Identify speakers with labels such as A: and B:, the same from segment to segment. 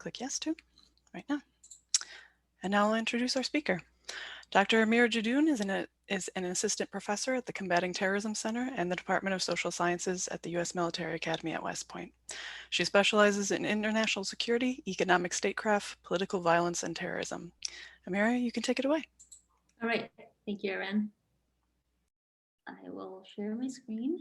A: click yes to right now. And now I'll introduce our speaker. Dr. Amira Jadoon is an assistant professor at the Combating Terrorism Center and the Department of Social Sciences at the U.S. Military Academy at West Point. She specializes in international security, economic statecraft, political violence, and terrorism. Amira, you can take it away.
B: All right, thank you, Erin. I will share my screen.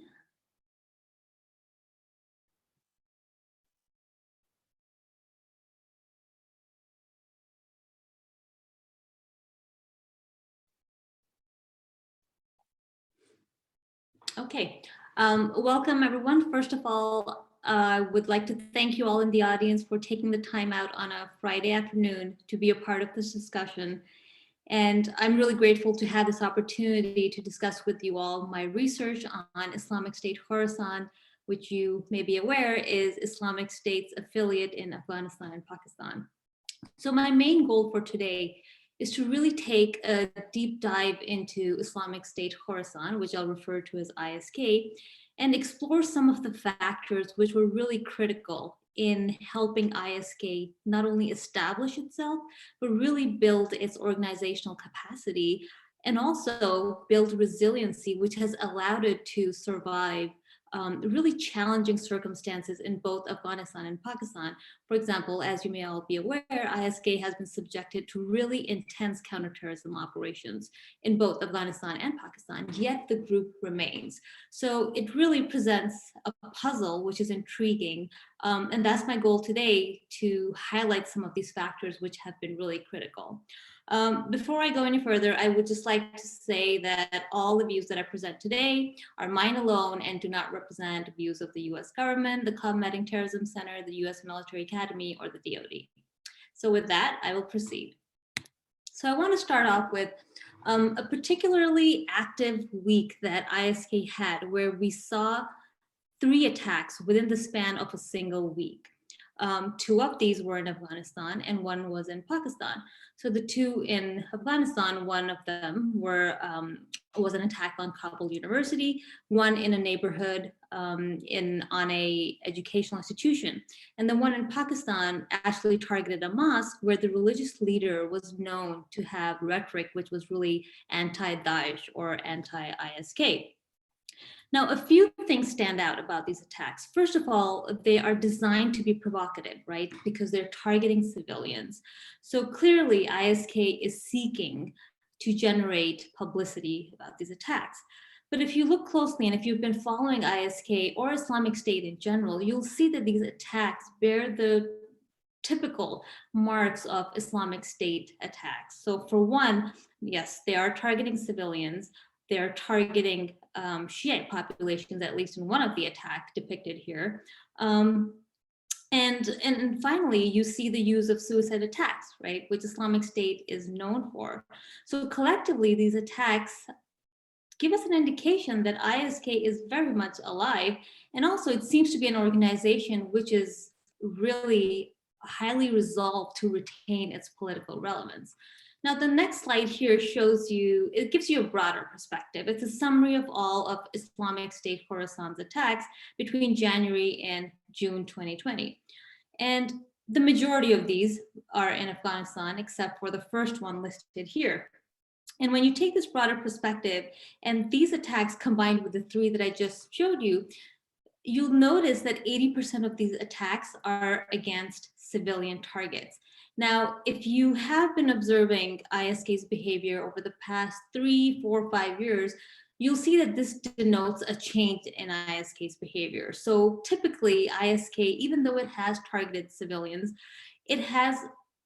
B: Okay, welcome everyone. First of all, I would like to thank you all in the audience for taking the time out on a Friday afternoon to be a part of this discussion. And I'm really grateful to have this opportunity to discuss with you all my research on Islamic State Khorasan, which you may be aware is Islamic State's affiliate in Afghanistan and Pakistan. So my main goal for today is to really take a deep dive into Islamic State Khorasan, which I'll refer to as ISK, and explore some of the factors which were really critical in helping ISK not only establish itself, but really build its organizational capacity and also build resiliency, which has allowed it to survive really challenging circumstances in both Afghanistan and Pakistan. For example, as you may all be aware, ISK has been subjected to really intense counterterrorism operations in both Afghanistan and Pakistan, yet the group remains. So it really presents a puzzle which is intriguing. And that's my goal today, to highlight some of these factors which have been really critical. Before I go any further, I would just like to say that all the views that I present today are mine alone and do not represent views of the US government, the Combating Terrorism Center, the US Military Academy, or the DoD. So with that, I will proceed. So I want to start off with a particularly active week that ISK had, where we saw 3 attacks within the span of a single week. 2 of these were in Afghanistan and 1 was in Pakistan. So the 2 in Afghanistan, one of them was an attack on Kabul University, one in a neighborhood on a educational institution. And the one in Pakistan actually targeted a mosque where the religious leader was known to have rhetoric which was really anti-Daesh or anti-ISK. Now, a few things stand out about these attacks. First of all, they are designed to be provocative, right? Because they're targeting civilians. So clearly, ISK is seeking to generate publicity about these attacks. But if you look closely, and if you've been following ISK or Islamic State in general, you'll see that these attacks bear the typical marks of Islamic State attacks. So for one, yes, they are targeting civilians. They're targeting Shiite populations, at least in one of the attacks depicted here. And finally, you see the use of suicide attacks, right, which Islamic State is known for. So collectively, these attacks give us an indication that ISK is very much alive. And also, it seems to be an organization which is really highly resolved to retain its political relevance. Now, the next slide here shows you, it gives you a broader perspective. It's a summary of all of Islamic State Khorasan's attacks between January and June 2020. And the majority of these are in Afghanistan, except for the first one listed here. And when you take this broader perspective and these attacks combined with the 3 that I just showed you, you'll notice that 80% of these attacks are against civilian targets. Now, if you have been observing ISK's behavior over the past 3, 4, 5 years, you'll see that this denotes a change in ISK's behavior. So typically, ISK, even though it has targeted civilians, it has,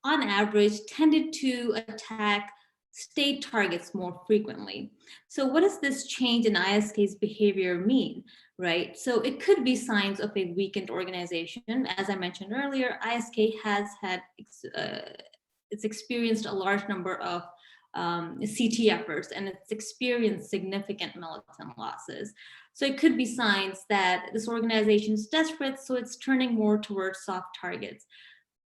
B: on average, tended to attack state targets more frequently. So what does this change in ISK's behavior mean, right? So it could be signs of a weakened organization. As I mentioned earlier, ISK has had, it's experienced a large number of CT efforts, and it's experienced significant militant losses. So it could be signs that this organization is desperate, so it's turning more towards soft targets.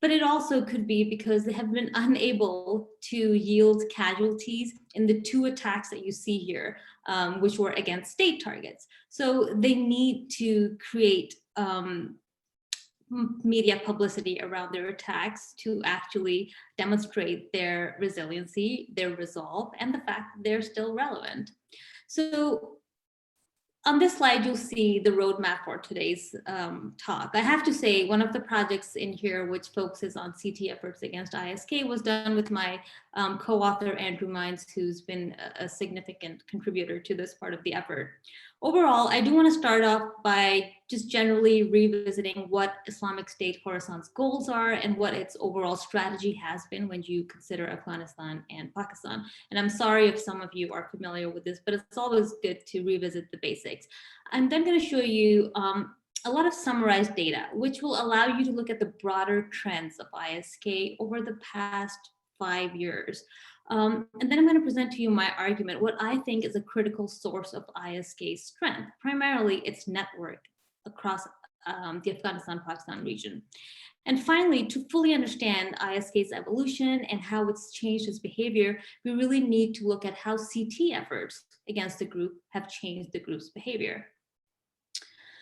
B: But it also could be because they have been unable to yield casualties in the 2 attacks that you see here, which were against state targets. So they need to create media publicity around their attacks to actually demonstrate their resiliency, their resolve, and the fact that they're still relevant. So on this slide, you'll see the roadmap for today's talk. I have to say, one of the projects in here, which focuses on CT efforts against ISK, was done with my co-author, Andrew Mines, who's been a significant contributor to this part of the effort. Overall, I do want to start off by just generally revisiting what Islamic State Khorasan's goals are and what its overall strategy has been when you consider Afghanistan and Pakistan. And I'm sorry if some of you are familiar with this, but it's always good to revisit the basics. I'm then going to show you a lot of summarized data, which will allow you to look at the broader trends of ISK over the past 5 years. And then I'm going to present to you my argument, what I think is a critical source of ISK's strength, primarily its network across the Afghanistan-Pakistan region. And finally, to fully understand ISK's evolution and how it's changed its behavior, we really need to look at how CT efforts against the group have changed the group's behavior.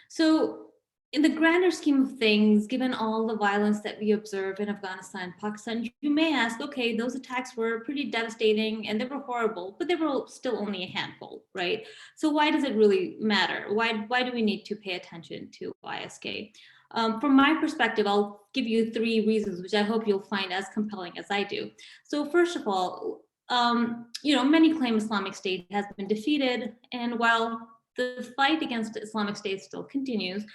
B: So in the grander scheme of things, given all the violence that we observe in Afghanistan and Pakistan, you may ask, okay, those attacks were pretty devastating and they were horrible, but they were still only a handful, right? So why does it really matter? Why do we need to pay attention to ISK? From my perspective, I'll give you 3 reasons, which I hope you'll find as compelling as I do. So first of all, many claim Islamic State has been defeated, and while the fight against Islamic State still continues,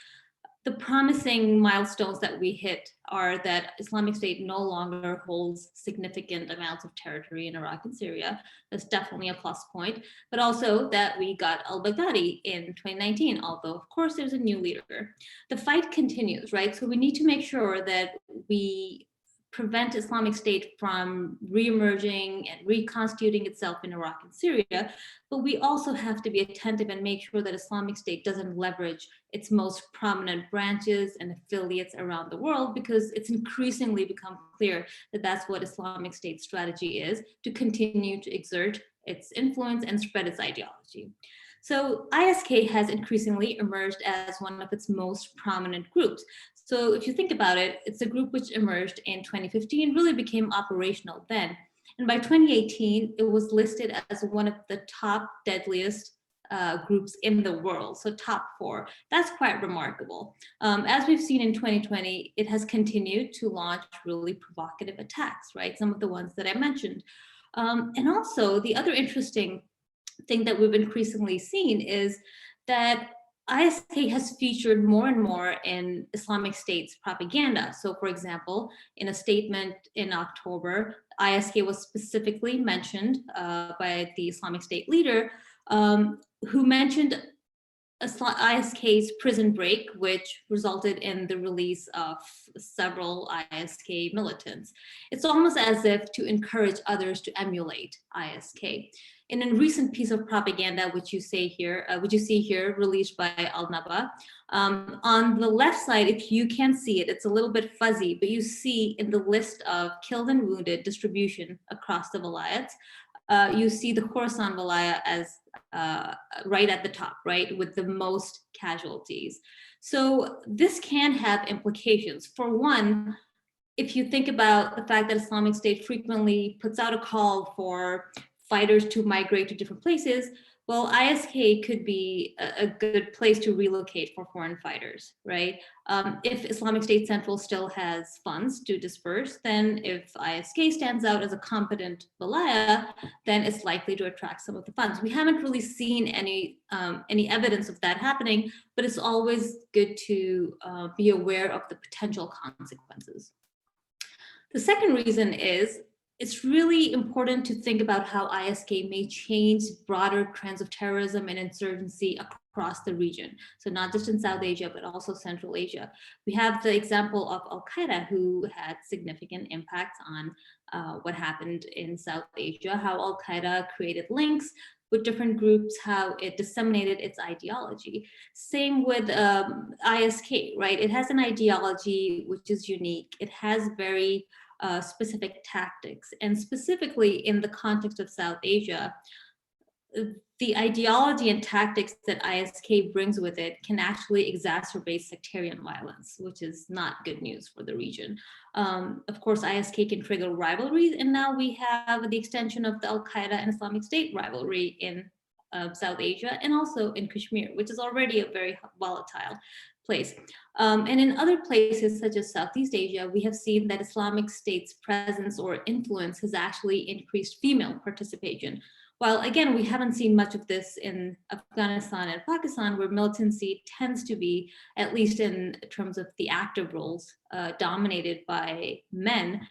B: the promising milestones that we hit are that Islamic State no longer holds significant amounts of territory in Iraq and Syria. That's definitely a plus point, but also that we got al-Baghdadi in 2019, although of course there's a new leader. The fight continues, right? So we need to make sure that we prevent Islamic State from reemerging and reconstituting itself in Iraq and Syria, but we also have to be attentive and make sure that Islamic State doesn't leverage its most prominent branches and affiliates around the world, because it's increasingly become clear that that's what Islamic State's strategy is, to continue to exert its influence and spread its ideology. So ISK has increasingly emerged as one of its most prominent groups. So if you think about it, it's a group which emerged in 2015, really became operational then. And by 2018, it was listed as one of the top deadliest groups in the world, so top 4. That's quite remarkable. As we've seen in 2020, it has continued to launch really provocative attacks, right? Some of the ones that I mentioned. And also, the other interesting thing that we've increasingly seen is that ISK has featured more and more in Islamic State's propaganda. So for example, in a statement in October, ISK was specifically mentioned by the Islamic State leader, who mentioned ISK's prison break, which resulted in the release of several ISK militants. It's almost as if to encourage others to emulate ISK. In a recent piece of propaganda, which you see here, released by Al-Naba, on the left side, if you can see it, it's a little bit fuzzy, but you see in the list of killed and wounded distribution across the vilayats, you see the Khorasan Valaya as right at the top, right, with the most casualties. So this can have implications. For one, if you think about the fact that Islamic State frequently puts out a call for fighters to migrate to different places, well, ISK could be a good place to relocate for foreign fighters, right? If Islamic State Central still has funds to disperse, then if ISK stands out as a competent Balaya, then it's likely to attract some of the funds. We haven't really seen any evidence of that happening, but it's always good to be aware of the potential consequences. The second reason is it's really important to think about how ISK may change broader trends of terrorism and insurgency across the region. So not just in South Asia, but also Central Asia. We have the example of Al-Qaeda, who had significant impacts on what happened in South Asia, how Al-Qaeda created links with different groups, how it disseminated its ideology. Same with ISK, right? It has an ideology which is unique. It has very specific tactics, and specifically in the context of South Asia, the ideology and tactics that ISK brings with it can actually exacerbate sectarian violence, which is not good news for the region. Of course, ISK can trigger rivalries, and now we have the extension of the Al-Qaeda and Islamic State rivalry in South Asia and also in Kashmir, which is already a very volatile place. And in other places, such as Southeast Asia, we have seen that Islamic State's presence or influence has actually increased female participation. While again, we haven't seen much of this in Afghanistan and Pakistan, where militancy tends to be, at least in terms of the active roles, dominated by men.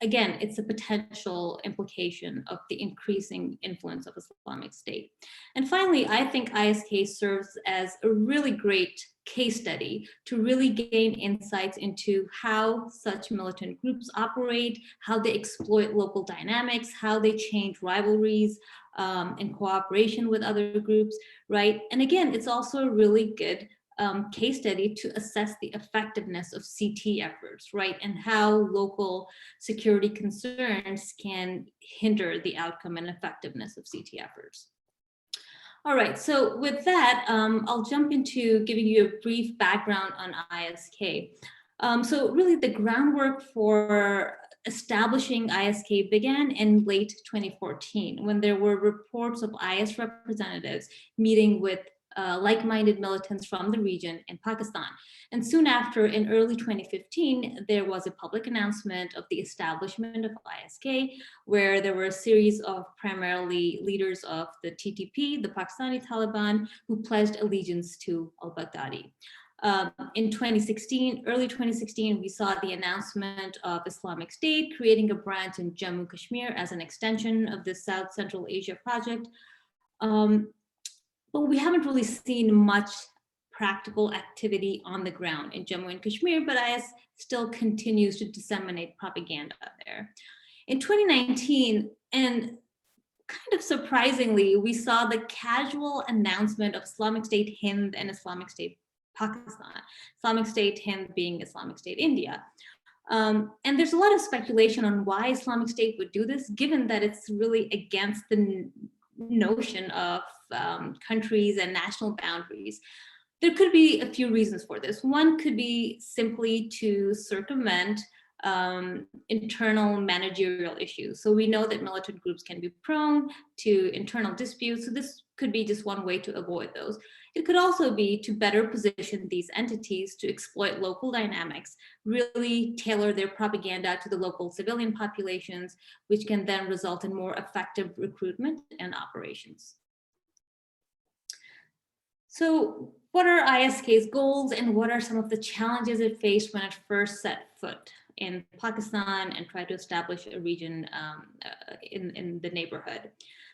B: Again, it's a potential implication of the increasing influence of Islamic State. And finally, I think ISK serves as a really great case study to really gain insights into how such militant groups operate, how they exploit local dynamics, how they change rivalries in cooperation with other groups, right? And again, it's also a really good case study to assess the effectiveness of CT efforts, right? And how local security concerns can hinder the outcome and effectiveness of CT efforts. All right, so with that, I'll jump into giving you a brief background on ISK. So really the groundwork for establishing ISK began in late 2014 when there were reports of IS representatives meeting with like-minded militants from the region in Pakistan. And soon after, in early 2015, there was a public announcement of the establishment of ISK, where there were a series of primarily leaders of the TTP, the Pakistani Taliban, who pledged allegiance to al-Baghdadi. In 2016, early 2016, we saw the announcement of Islamic State creating a branch in Jammu Kashmir as an extension of the South Central Asia project. But we haven't really seen much practical activity on the ground in Jammu and Kashmir, but IS still continues to disseminate propaganda there. In 2019, and kind of surprisingly, we saw the casual announcement of Islamic State Hind and Islamic State Pakistan, Islamic State Hind being Islamic State India. And there's a lot of speculation on why Islamic State would do this, given that it's really against the notion of countries and national boundaries. There could be a few reasons for this. One could be simply to circumvent internal managerial issues. So we know that militant groups can be prone to internal disputes. So this could be just one way to avoid those. It could also be to better position these entities to exploit local dynamics, really tailor their propaganda to the local civilian populations, which can then result in more effective recruitment and operations. So what are ISK's goals and what are some of the challenges it faced when it first set foot in Pakistan and tried to establish a region in the neighborhood?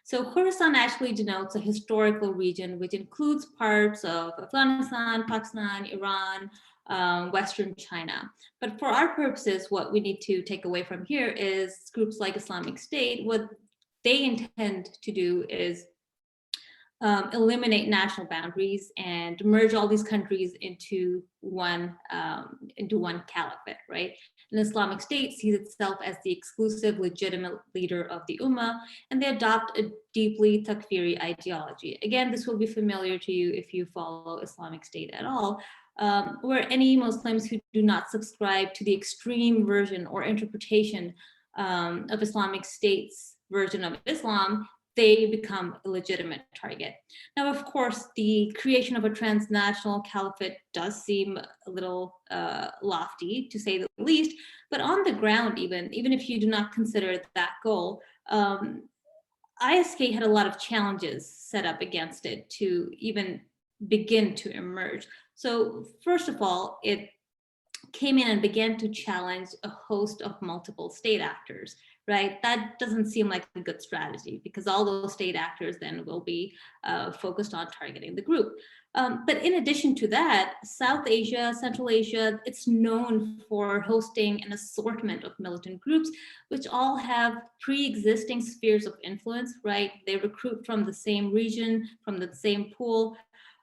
B: So Khorasan actually denotes a historical region which includes parts of Afghanistan, Pakistan, Iran, Western China. But for our purposes, what we need to take away from here is groups like Islamic State, what they intend to do is eliminate national boundaries and merge all these countries into one caliphate, right? And Islamic State sees itself as the exclusive, legitimate leader of the Ummah, and they adopt a deeply Takfiri ideology. Again, this will be familiar to you if you follow Islamic State at all, where any Muslims who do not subscribe to the extreme version or interpretation of Islamic State's version of Islam, they become a legitimate target. Now, of course, the creation of a transnational caliphate does seem a little lofty, to say the least, but on the ground, even if you do not consider that goal, ISK had a lot of challenges set up against it to even begin to emerge. So first of all, it came in and began to challenge a host of multiple state actors, right? That doesn't seem like a good strategy because all those state actors then will be focused on targeting the group. But in addition to that, South Asia, Central Asia, it's known for hosting an assortment of militant groups, which all have pre-existing spheres of influence, right? They recruit from the same region, from the same pool,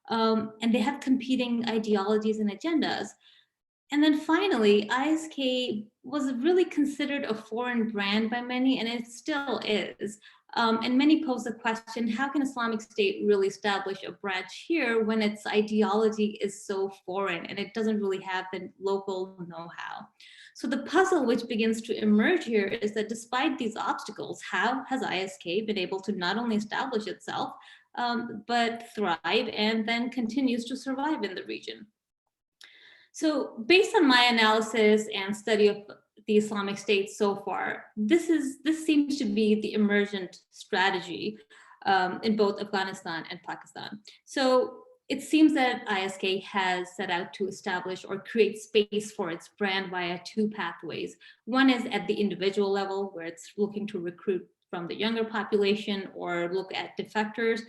B: and they have competing ideologies and agendas. And then finally, ISK was really considered a foreign brand by many, and it still is. And many pose the question, how can Islamic State really establish a branch here when its ideology is so foreign and it doesn't really have the local know-how? So the puzzle which begins to emerge here is that despite these obstacles, how has ISK been able to not only establish itself, but thrive and then continues to survive in the region? So based on my analysis and study of the Islamic State so far, this seems to be the emergent strategy in both Afghanistan and Pakistan. So it seems that ISK has set out to establish or create space for its brand via two pathways. One is at the individual level, where it's looking to recruit from the younger population or look at defectors.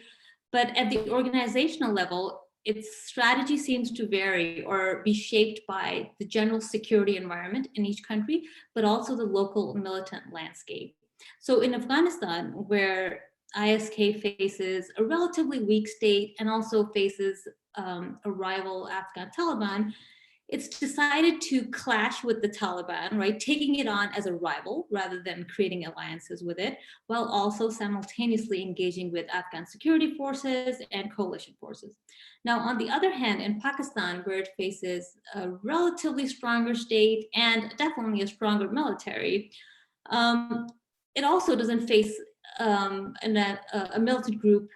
B: But at the organizational level, its strategy seems to vary or be shaped by the general security environment in each country, but also the local militant landscape. So in Afghanistan, where ISK faces a relatively weak state and also faces a rival Afghan Taliban, it's decided to clash with the Taliban, right? Taking it on as a rival rather than creating alliances with it, while also simultaneously engaging with Afghan security forces and coalition forces. Now, on the other hand, in Pakistan, where it faces a relatively stronger state and definitely a stronger military, um, it also doesn't face a militant group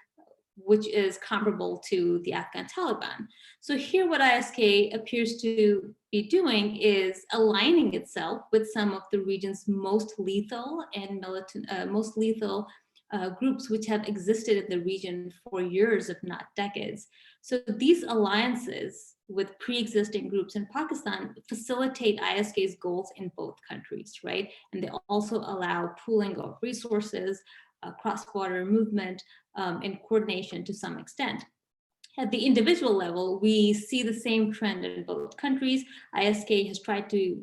B: which is comparable to the Afghan Taliban. So here what ISK appears to be doing is aligning itself with some of the region's most lethal and militant, groups which have existed in the region for years, if not decades. So these alliances with pre-existing groups in Pakistan facilitate ISK's goals in both countries, right? And they also allow pooling of resources, cross-border movement, in coordination to some extent. At the individual level, we see the same trend in both countries. ISK has tried to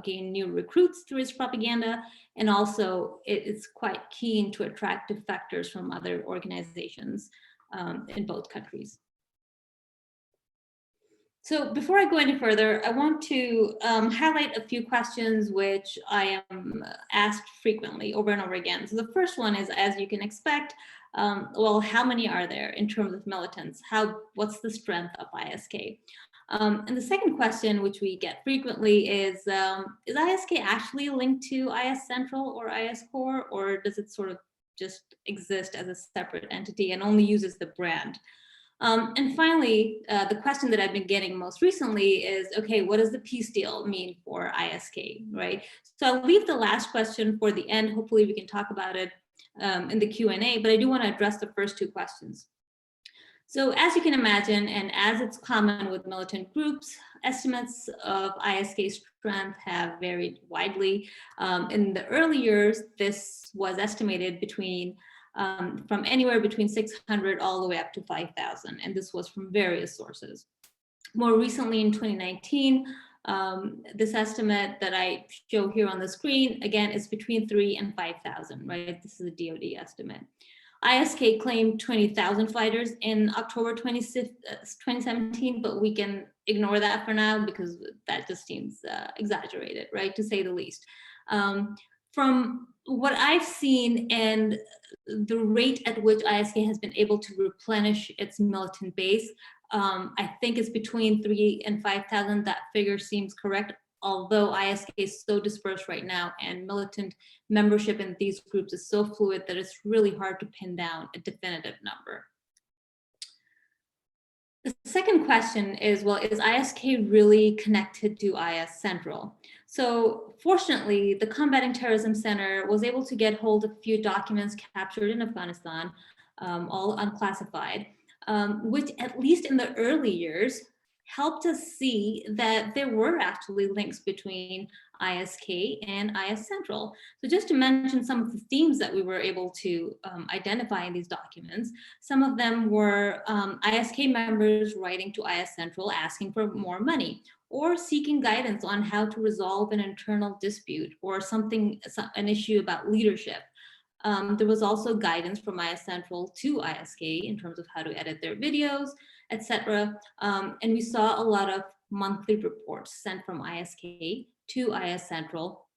B: gain new recruits through its propaganda, and also it's quite keen to attract defectors from other organizations in both countries. So before I go any further, I want to highlight a few questions which I am asked frequently over and over again. So the first one is, as you can expect, well, how many are there in terms of militants? What's the strength of ISK? And the second question, which we get frequently, is ISK actually linked to IS Central or IS Core, or does it sort of just exist as a separate entity and only uses the brand? And finally, the question that I've been getting most recently is, okay, what does the peace deal mean for ISK, right? So I'll leave the last question for the end. Hopefully we can talk about it in the Q&A, but I do want to address the first two questions. So as you can imagine, and as it's common with militant groups, estimates of ISK strength have varied widely. In the early years, this was estimated from anywhere between 600 all the way up to 5,000, and this was from various sources. More recently in 2019, this estimate that I show here on the screen, again, is between 3,000 and 5,000, right? This is a DoD estimate. ISK claimed 20,000 fighters in October 2017, but we can ignore that for now because that just seems exaggerated, right, to say the least. From what I've seen and the rate at which ISK has been able to replenish its militant base, I think it's between 3,000 and 5,000. That figure seems correct, although ISK is so dispersed right now and militant membership in these groups is so fluid that it's really hard to pin down a definitive number. The second question is, well, is ISK really connected to IS Central? So fortunately, the Combating Terrorism Center was able to get hold of a few documents captured in Afghanistan, all unclassified, which at least in the early years helped us see that there were actually links between ISK and IS Central. So just to mention some of the themes that we were able to identify in these documents, some of them were ISK members writing to IS Central asking for more money, or seeking guidance on how to resolve an internal dispute or an issue about leadership. There was also guidance from IS Central to ISK in terms of how to edit their videos, etc. And we saw a lot of monthly reports sent from ISK to IS Central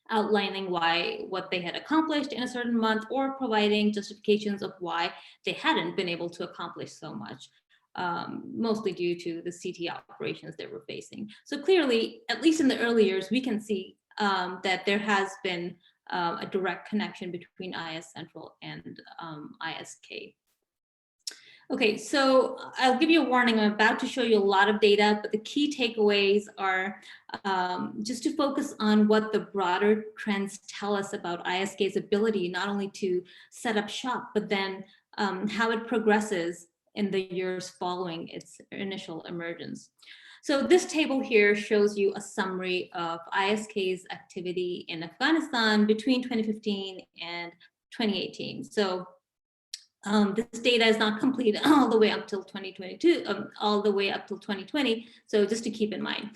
B: outlining what they had accomplished in a certain month, or providing justifications of why they hadn't been able to accomplish so much, mostly due to the CT operations they were facing. So clearly, at least in the early years, we can see that there has been a direct connection between IS Central and ISK. Okay, so I'll give you a warning. I'm about to show you a lot of data, but the key takeaways are just to focus on what the broader trends tell us about ISK's ability not only to set up shop, but then how it progresses in the years following its initial emergence. So this table here shows you a summary of ISK's activity in Afghanistan between 2015 and 2018. So this data is not complete all the way up till 2022, all the way up till 2020. So just to keep in mind.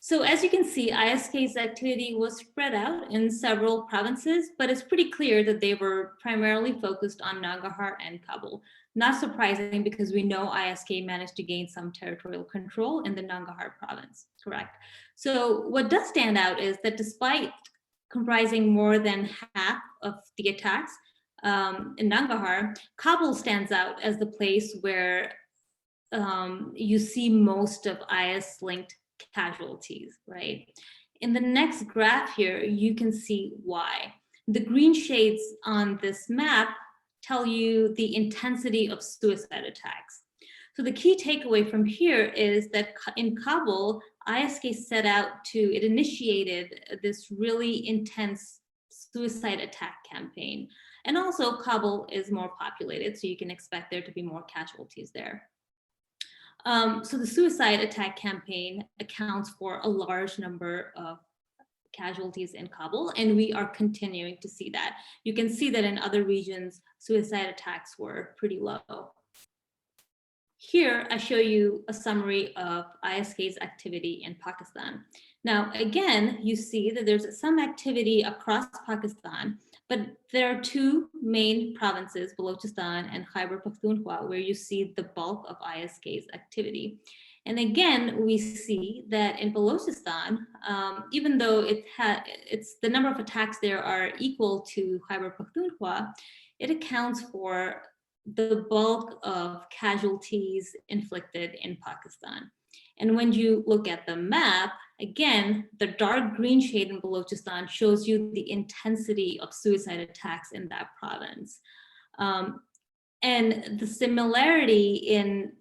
B: So as you can see, ISK's activity was spread out in several provinces, but it's pretty clear that they were primarily focused on Nangarhar and Kabul. Not surprising, because we know ISK managed to gain some territorial control in the Nangarhar province, correct? So what does stand out is that despite comprising more than half of the attacks, in Nangarhar, Kabul stands out as the place where you see most of IS-linked casualties, right? In the next graph here, you can see why. The green shades on this map tell you the intensity of suicide attacks. So the key takeaway from here is that in Kabul, ISK it initiated this really intense suicide attack campaign. And also Kabul is more populated, so you can expect there to be more casualties there. So the suicide attack campaign accounts for a large number of casualties in Kabul, and we are continuing to see that. You can see that in other regions, suicide attacks were pretty low. Here, I show you a summary of ISK's activity in Pakistan. Now, again, you see that there's some activity across Pakistan, but there are two main provinces, Balochistan and Khyber Pakhtunkhwa, where you see the bulk of ISK's activity. And again, we see that in Balochistan, even though the number of attacks there are equal to Khyber Pakhtunkhwa, it accounts for the bulk of casualties inflicted in Pakistan. And when you look at the map, again, the dark green shade in Balochistan shows you the intensity of suicide attacks in that province. And the similarity in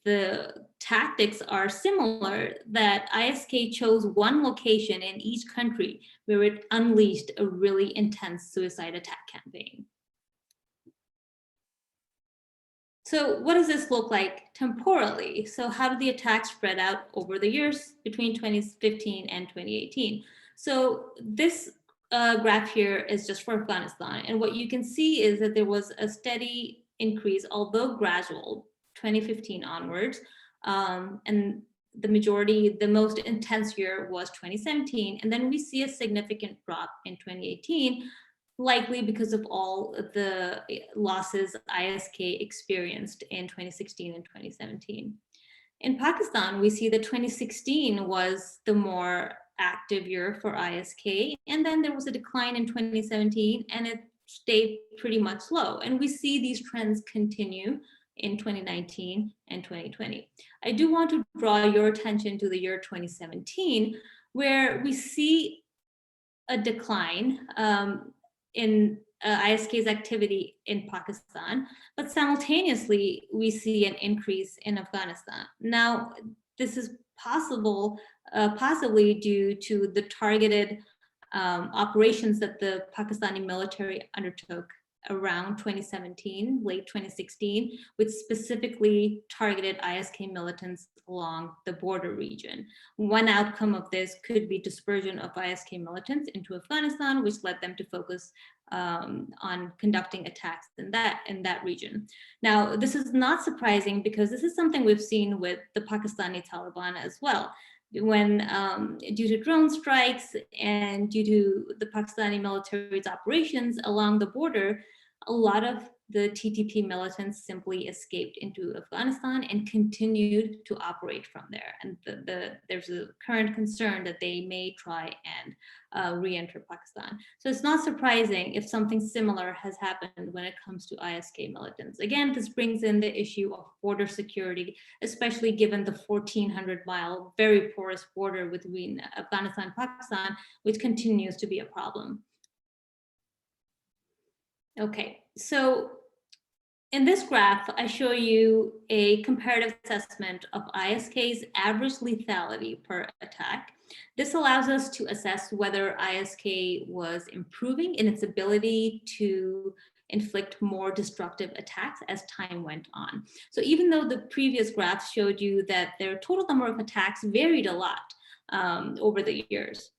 B: the tactics are similar, that ISK chose one location in each country where it unleashed a really intense suicide attack campaign. So what does this look like temporally? So how did the attacks spread out over the years between 2015 and 2018? So this graph here is just for Afghanistan. And what you can see is that there was a steady increase, although gradual, 2015 onwards. And the most intense year was 2017. And then we see a significant drop in 2018, likely because of all the losses ISK experienced in 2016 and 2017. In Pakistan, we see that 2016 was the more active year for ISK, and then there was a decline in 2017, and it stayed pretty much low. And we see these trends continue in 2019 and 2020. I do want to draw your attention to the year 2017, where we see a decline in ISK's activity in Pakistan, but simultaneously we see an increase in Afghanistan. Now, this is possibly due to the targeted operations that the Pakistani military undertook around 2017, late 2016, which specifically targeted ISK militants along the border region. One outcome of this could be dispersion of ISK militants into Afghanistan, which led them to focus on conducting attacks in that region. Now, this is not surprising, because this is something we've seen with the Pakistani Taliban as well. When due to drone strikes and due to the Pakistani military's operations along the border, a lot of the TTP militants simply escaped into Afghanistan and continued to operate from there. And there's a current concern that they may try and re-enter Pakistan. So it's not surprising if something similar has happened when it comes to ISK militants. Again, this brings in the issue of border security, especially given the 1,400-mile, very porous border between Afghanistan and Pakistan, which continues to be a problem. Okay, so in this graph, I show you a comparative assessment of ISK's average lethality per attack. This allows us to assess whether ISK was improving in its ability to inflict more destructive attacks as time went on. So even though the previous graph showed you that their total number of attacks varied a lot over the years,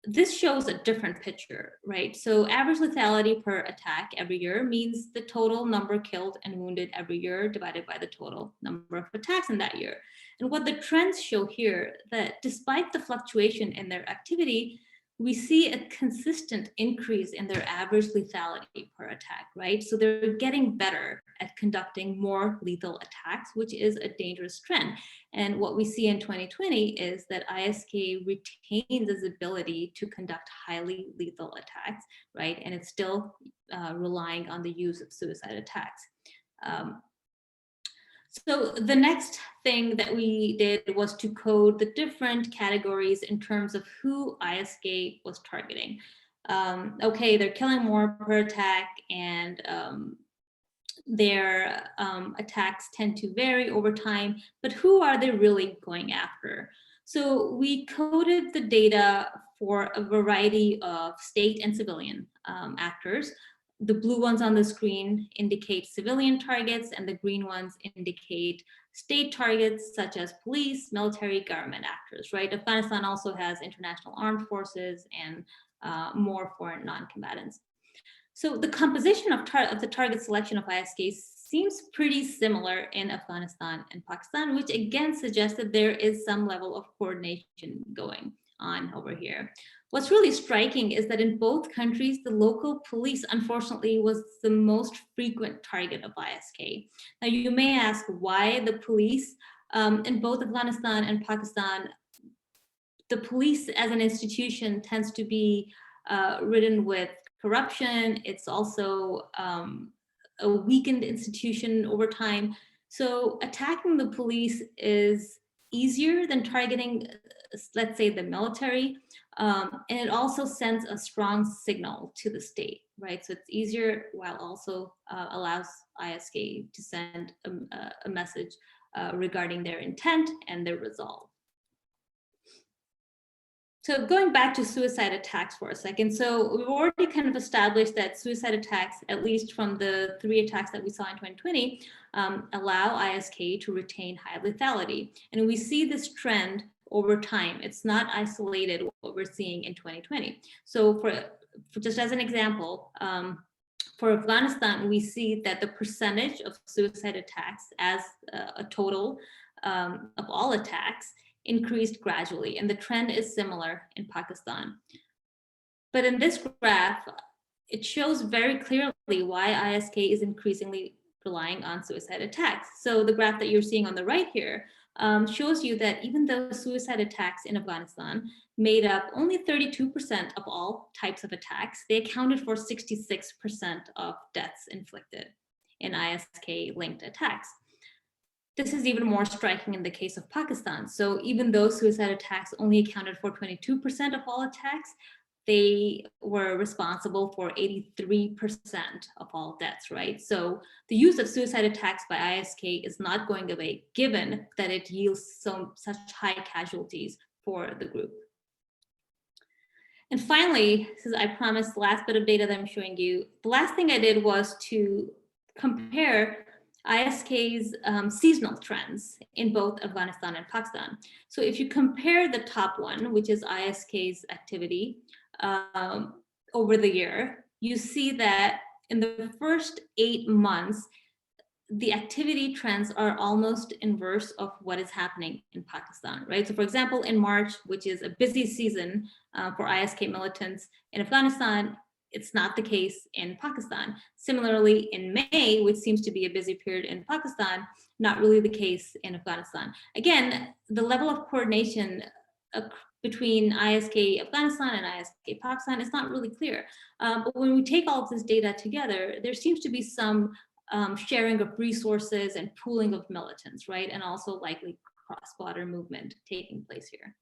B: this shows a different picture, right? So average lethality per attack every year means the total number killed and wounded every year divided by the total number of attacks in that year. And what the trends show here, that despite the fluctuation in their activity, we see a consistent increase in their average lethality per attack, right? So they're getting better at conducting more lethal attacks, which is a dangerous trend. And what we see in 2020 is that ISK retains its ability to conduct highly lethal attacks, right? And it's still relying on the use of suicide attacks. So the next thing that we did was to code the different categories in terms of who ISK was targeting. Okay, they're killing more per attack, and their attacks tend to vary over time, but who are they really going after? So we coded the data for a variety of state and civilian actors. The blue ones on the screen indicate civilian targets, and the green ones indicate state targets such as police, military, government actors, right? Afghanistan also has international armed forces and more foreign non-combatants. So the composition of the target selection of ISK seems pretty similar in Afghanistan and Pakistan, which again suggests that there is some level of coordination going on over here. What's really striking is that in both countries, the local police, unfortunately, was the most frequent target of ISK. Now, you may ask why the police in both Afghanistan and Pakistan, the police as an institution tends to be ridden with corruption. It's also a weakened institution over time. So attacking the police is easier than targeting, let's say, the military. And it also sends a strong signal to the state, right? So it's easier while also allows ISK to send a message regarding their intent and their resolve. So going back to suicide attacks for a second. So we've already kind of established that suicide attacks, at least from the 3 attacks that we saw in 2020, allow ISK to retain high lethality. And we see this trend over time. It's not isolated what we're seeing in 2020. So for just as an example, for Afghanistan, we see that the percentage of suicide attacks as a total of all attacks increased gradually, and the trend is similar in Pakistan. But in this graph, it shows very clearly why ISK is increasingly relying on suicide attacks. So the graph that you're seeing on the right here shows you that even though suicide attacks in Afghanistan made up only 32% of all types of attacks, they accounted for 66% of deaths inflicted in ISK-linked attacks. This is even more striking in the case of Pakistan. So even though suicide attacks only accounted for 22% of all attacks, they were responsible for 83% of all deaths, right? So the use of suicide attacks by ISK is not going away, given that it yields such high casualties for the group. And finally, this is, I promised, the last bit of data that I'm showing you. The last thing I did was to compare ISK's seasonal trends in both Afghanistan and Pakistan. So if you compare the top one, which is ISK's activity over the year, you see that in the first 8 months, the activity trends are almost inverse of what is happening in Pakistan, right? So for example, in March, which is a busy season for ISK militants in Afghanistan, it's not the case in Pakistan. Similarly, in May, which seems to be a busy period in Pakistan, not really the case in Afghanistan. Again, the level of coordination between ISK Afghanistan and ISK Pakistan is not really clear. But when we take all of this data together, there seems to be some sharing of resources and pooling of militants, right? And also likely cross-border movement taking place here.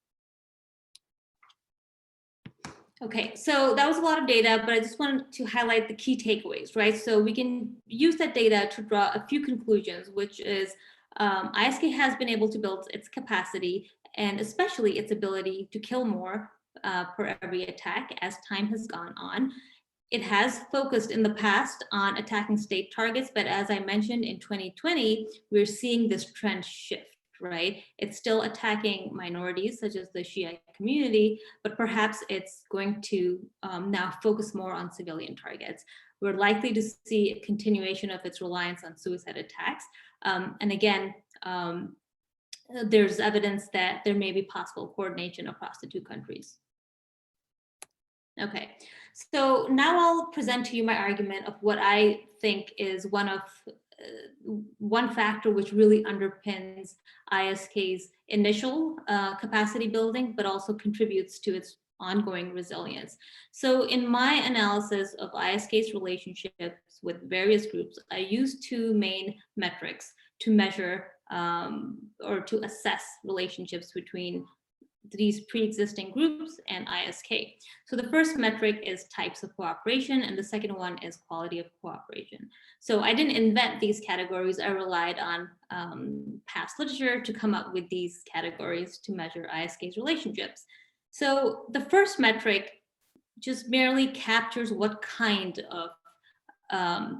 B: Okay, so that was a lot of data, but I just wanted to highlight the key takeaways, right? So we can use that data to draw a few conclusions, which is ISK has been able to build its capacity and especially its ability to kill more per every attack as time has gone on. It has focused in the past on attacking state targets, but as I mentioned in 2020, we're seeing this trend shift, right? It's still attacking minorities such as the Shia community, but perhaps it's going to now focus more on civilian targets. We're likely to see a continuation of its reliance on suicide attacks. And again, there's evidence that there may be possible coordination across the two countries. Okay, so now I'll present to you my argument of what I think is one factor which really underpins ISK's initial capacity building, but also contributes to its ongoing resilience. So in my analysis of ISK's relationships with various groups, I use two main metrics to measure or to assess relationships between these pre-existing groups and ISK. So the first metric is types of cooperation, and the second one is quality of cooperation. So I didn't invent these categories. I relied on past literature to come up with these categories to measure ISK's relationships. So the first metric just merely captures what kind of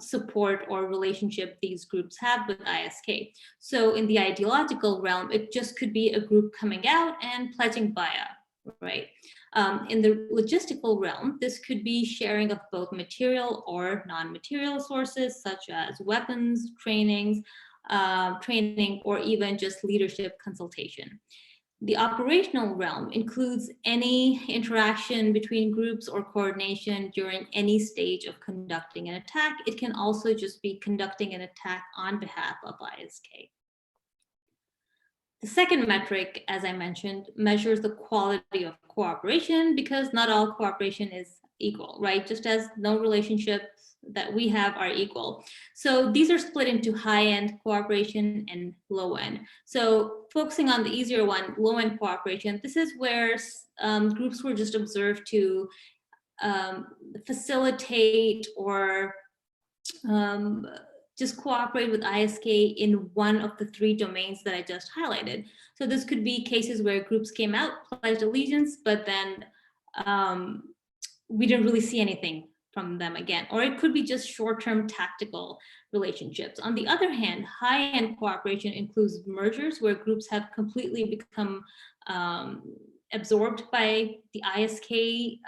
B: support or relationship these groups have with ISK. So in the ideological realm, it just could be a group coming out and pledging baya, right? In the logistical realm, this could be sharing of both material or non-material sources, such as weapons, training, or even just leadership consultation. The operational realm includes any interaction between groups or coordination during any stage of conducting an attack. It can also just be conducting an attack on behalf of ISK. The second metric, as I mentioned, measures the quality of cooperation, because not all cooperation is equal, right? Just as no relationships that we have are equal. So these are split into high-end cooperation and low-end. So focusing on the easier one, low-end cooperation, this is where groups were just observed to facilitate or just cooperate with ISK in one of the three domains that I just highlighted. So this could be cases where groups came out, pledged allegiance, but then we didn't really see anything from them again. Or it could be just short-term tactical relationships. On the other hand, high-end cooperation includes mergers where groups have completely become absorbed by the ISK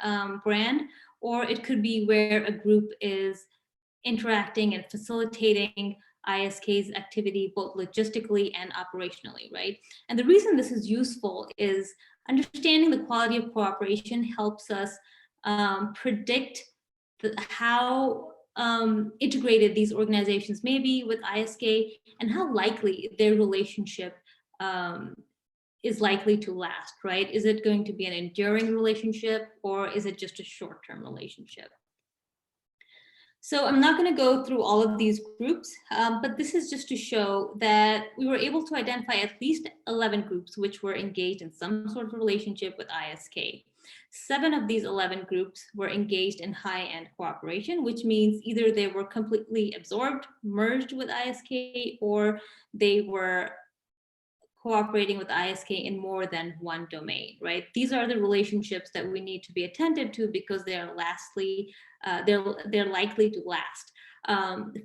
B: brand, or it could be where a group is interacting and facilitating ISK's activity both logistically and operationally, right? And the reason this is useful is understanding the quality of cooperation helps us predict how integrated these organizations may be with ISK and how likely their relationship is likely to last, right? Is it going to be an enduring relationship, or is it just a short-term relationship? So I'm not going to go through all of these groups, but this is just to show that we were able to identify at least 11 groups which were engaged in some sort of relationship with ISK. 7 of these 11 groups were engaged in high-end cooperation, which means either they were completely absorbed, merged with ISK, or they were cooperating with ISK in more than one domain, right? These are the relationships that we need to be attentive to because they're likely to last.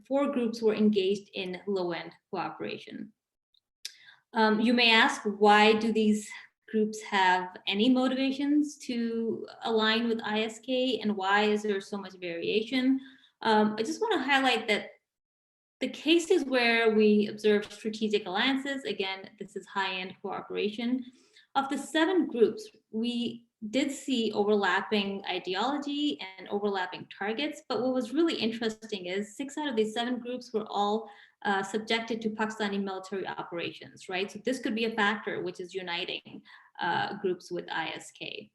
B: 4 groups were engaged in low-end cooperation. You may ask, why do these groups have any motivations to align with ISK, and why is there so much variation? I just want to highlight that the cases where we observe strategic alliances, again, this is high-end cooperation. Of the 7 groups, we did see overlapping ideology and overlapping targets, but what was really interesting is 6 out of these 7 groups were all subjected to Pakistani military operations, right? So this could be a factor which is uniting groups with ISK.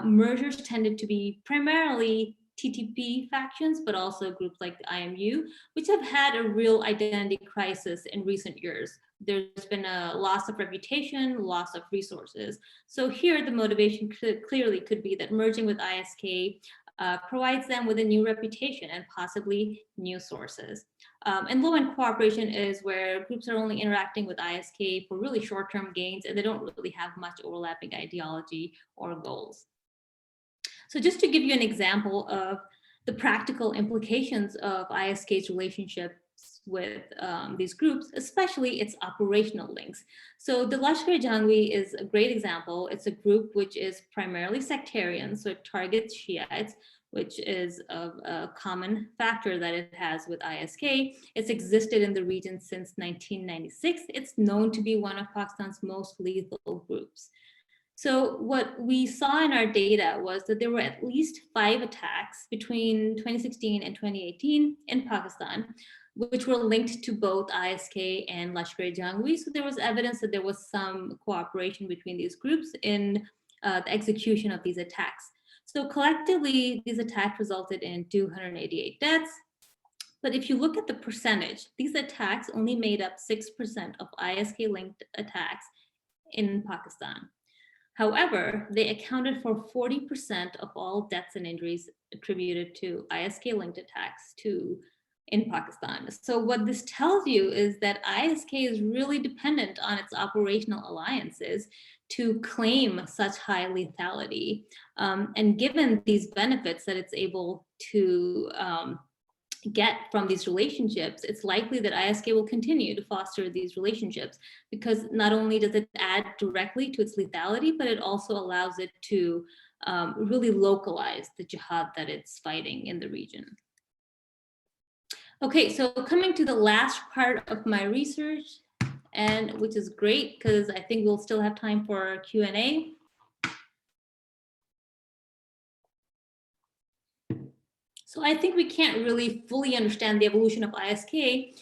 B: Mergers tended to be primarily TTP factions, but also groups like the IMU, which have had a real identity crisis in recent years. There's been a loss of reputation, loss of resources. So here the motivation clearly could be that merging with ISK provides them with a new reputation and possibly new sources. And low-end cooperation is where groups are only interacting with ISK for really short-term gains, and they don't really have much overlapping ideology or goals. So just to give you an example of the practical implications of ISK's relationships with these groups, especially its operational links. So the Lashkar-e-Jhangvi is a great example. It's a group which is primarily sectarian, so it targets Shiites, which is a common factor that it has with ISK. It's existed in the region since 1996. It's known to be one of Pakistan's most lethal groups. So what we saw in our data was that there were at least 5 attacks between 2016 and 2018 in Pakistan, which were linked to both ISK and Lashkar-e-Jhangvi. So there was evidence that there was some cooperation between these groups in the execution of these attacks. So collectively, these attacks resulted in 288 deaths. But if you look at the percentage, these attacks only made up 6% of ISK-linked attacks in Pakistan. However, they accounted for 40% of all deaths and injuries attributed to ISK-linked attacks in Pakistan. So what this tells you is that ISK is really dependent on its operational alliances to claim such high lethality. And given these benefits that it's able to get from these relationships, it's likely that ISK will continue to foster these relationships, because not only does it add directly to its lethality, but it also allows it to really localize the jihad that it's fighting in the region. Okay, so coming to the last part of my research, and which is great because I think we'll still have time for Q&A. So I think we can't really fully understand the evolution of ISK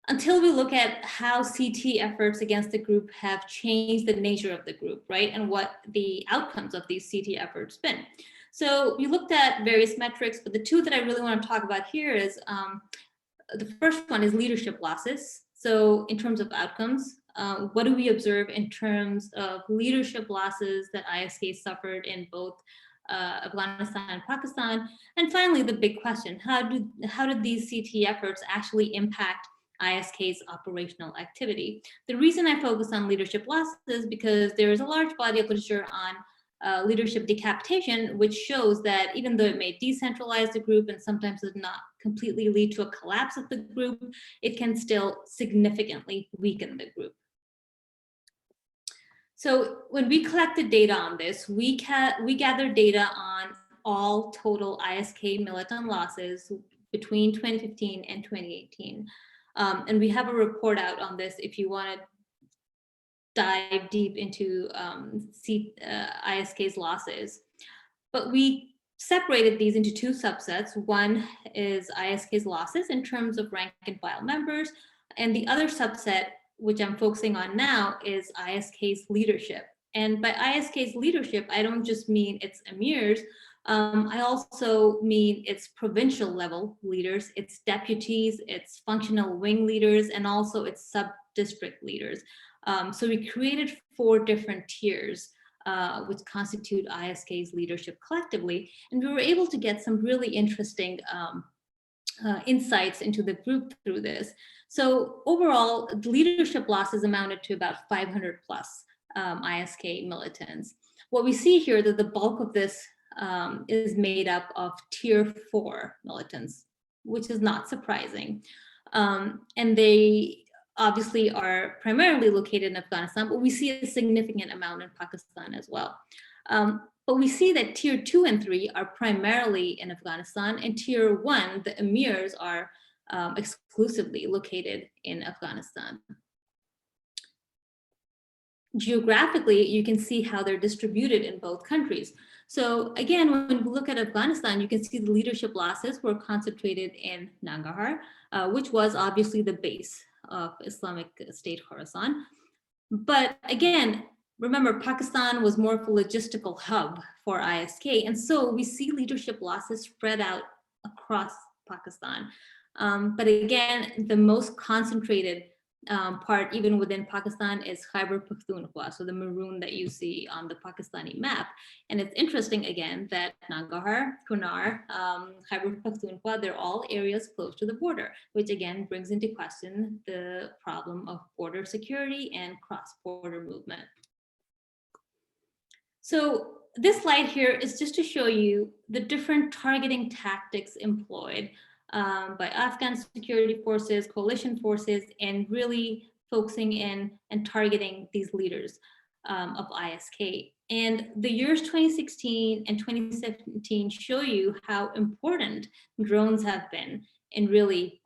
B: until we look at how CT efforts against the group have changed the nature of the group, right? And what the outcomes of these CT efforts been. So we looked at various metrics, but the 2 that I really want to talk about here is the first one is leadership losses. So in terms of outcomes, what do we observe in terms of leadership losses that ISK suffered in both Afghanistan and Pakistan? And finally, the big question, how did these CT efforts actually impact ISK's operational activity? The reason I focus on leadership losses is because there is a large body of literature on leadership decapitation, which shows that even though it may decentralize the group and sometimes does not completely lead to a collapse of the group, it can still significantly weaken the group. So when we collected data on this, we gathered data on all total ISK militant losses between 2015 and 2018. And we have a report out on this if you want to dive deep into ISK's losses. But we separated these into 2 subsets. One is ISK's losses in terms of rank and file members, and the other subset, which I'm focusing on now, is ISK's leadership. And by ISK's leadership, I don't just mean its emirs, I also mean its provincial level leaders, its deputies, its functional wing leaders, and also its sub-district leaders. So we created 4 different tiers which constitute ISK's leadership collectively. And we were able to get some really interesting insights into the group through this. So overall, the leadership losses amounted to about 500 plus ISK militants. What we see here that the bulk of this is made up of tier 4 militants, which is not surprising. And they obviously are primarily located in Afghanistan, but we see a significant amount in Pakistan as well. But we see that tier 2 and 3 are primarily in Afghanistan, and tier 1, the emirs, are exclusively located in Afghanistan. Geographically, you can see how they're distributed in both countries. So again, when we look at Afghanistan, you can see the leadership losses were concentrated in Nangarhar, which was obviously the base of Islamic State Khorasan. But again, remember, Pakistan was more of a logistical hub for ISK. And so we see leadership losses spread out across Pakistan. But again, the most concentrated part, even within Pakistan, is Khyber Pakhtunkhwa, so the maroon that you see on the Pakistani map. And it's interesting, again, that Nangarhar, Kunar, Khyber Pakhtunkhwa, they're all areas close to the border, which again brings into question the problem of border security and cross-border movement. So this slide here is just to show you the different targeting tactics employed by Afghan security forces, coalition forces, and really focusing in and targeting these leaders of ISK. And the years 2016 and 2017 show you how important drones have been in really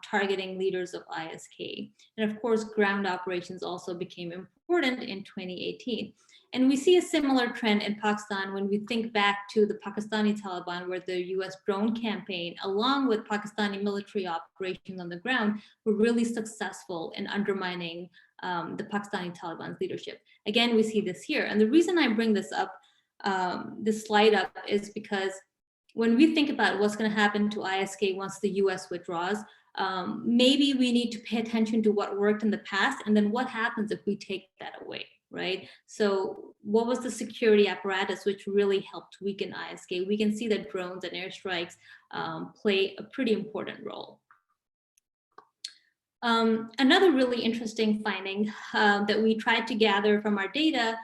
B: targeting leaders of ISK. And of course, ground operations also became important in 2018. And we see a similar trend in Pakistan when we think back to the Pakistani Taliban, where the US drone campaign, along with Pakistani military operations on the ground, were really successful in undermining the Pakistani Taliban's leadership. Again, we see this here. And the reason I bring this up, this slide up, is because when we think about what's going to happen to ISK once the US withdraws, maybe we need to pay attention to what worked in the past, and then what happens if we take that away, right? So what was the security apparatus which really helped weaken ISK? We can see that drones and airstrikes play a pretty important role. Another really interesting finding that we tried to gather from our data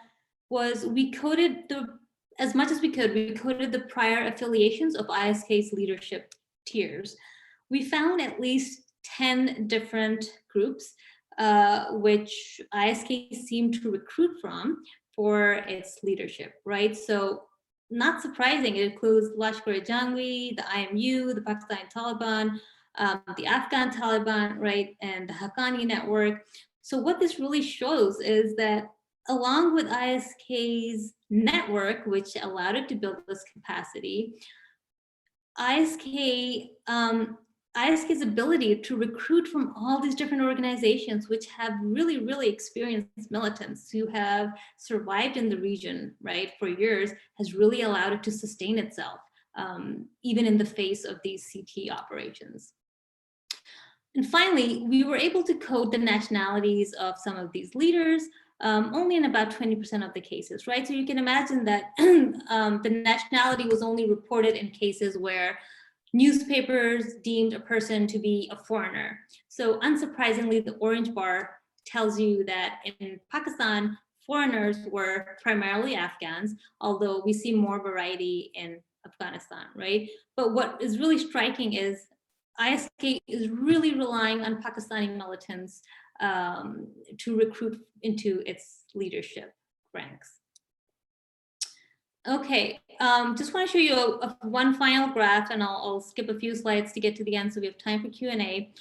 B: was we coded as much as we could, we coded the prior affiliations of ISK's leadership tiers. We found at least 10 different groups which ISK seemed to recruit from for its leadership, right? So not surprising, it includes Lashkar-e-Jhangvi, the IMU, the Pakistani Taliban, the Afghan Taliban, right, and the Haqqani network. So what this really shows is that along with ISK's network, which allowed it to build this capacity, ISK's ability to recruit from all these different organizations, which have really, really experienced militants who have survived in the region, right, for years, has really allowed it to sustain itself, even in the face of these CT operations. And finally, we were able to code the nationalities of some of these leaders, only in about 20% of the cases, right? So you can imagine that the nationality was only reported in cases where newspapers deemed a person to be a foreigner. So unsurprisingly, the orange bar tells you that in Pakistan, foreigners were primarily Afghans, although we see more variety in Afghanistan, right? But what is really striking is ISK is really relying on Pakistani militants to recruit into its leadership ranks. Okay, just want to show you one final graph, and I'll skip a few slides to get to the end so we have time for Q&A.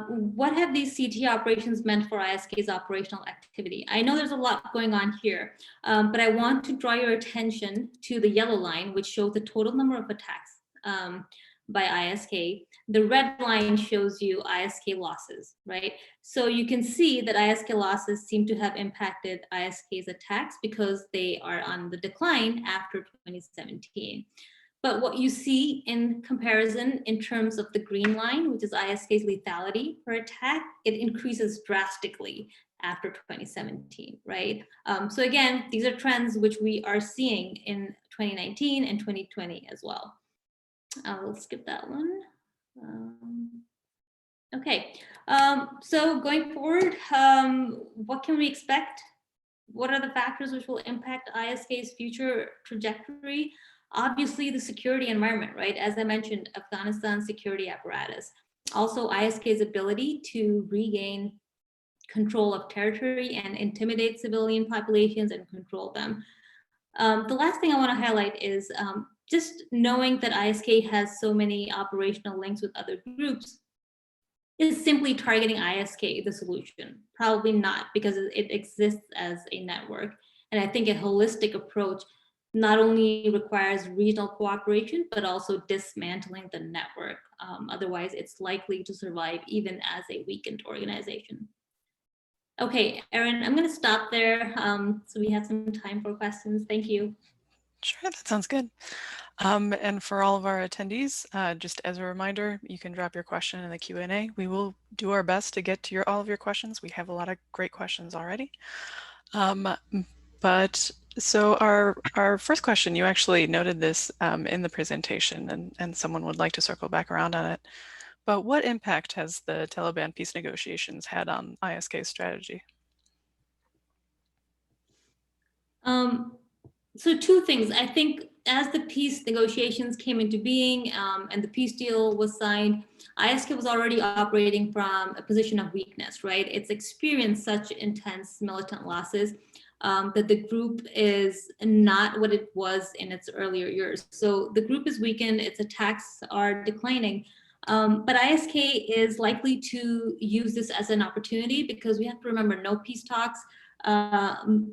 B: What have these CT operations meant for ISK's operational activity? I know there's a lot going on here, but I want to draw your attention to the yellow line, which shows the total number of attacks by ISK. The red line shows you ISK losses, right? So you can see that ISK losses seem to have impacted ISK's attacks because they are on the decline after 2017. But what you see in comparison in terms of the green line, which is ISK's lethality per attack, it increases drastically after 2017, right? So again, these are trends which we are seeing in 2019 and 2020 as well. I'll skip that one. Okay, so going forward, what can we expect? What are the factors which will impact ISK's future trajectory? Obviously, the security environment, right? As I mentioned, Afghanistan's security apparatus. Also, ISK's ability to regain control of territory and intimidate civilian populations and control them. The last thing I want to highlight is just knowing that ISK has so many operational links with other groups. Is simply targeting ISK the solution? Probably not, because it exists as a network. And I think a holistic approach, not only requires regional cooperation, but also dismantling the network. Otherwise, it's likely to survive even as a weakened organization. Okay, Erin, I'm going to stop there so we have some time for questions. Thank you.
A: Sure, that sounds good. And for all of our attendees, just as a reminder, you can drop your question in the Q&A. We will do our best to get to all of your questions. We have a lot of great questions already. But so our first question, you actually noted this in the presentation, and someone would like to circle back around on it. But what impact has the Taliban peace negotiations had on ISK's strategy?
B: So two things. I think as the peace negotiations came into being and the peace deal was signed, ISK was already operating from a position of weakness, right? It's experienced such intense militant losses that the group is not what it was in its earlier years. So the group is weakened, its attacks are declining. But ISK is likely to use this as an opportunity because we have to remember no peace talks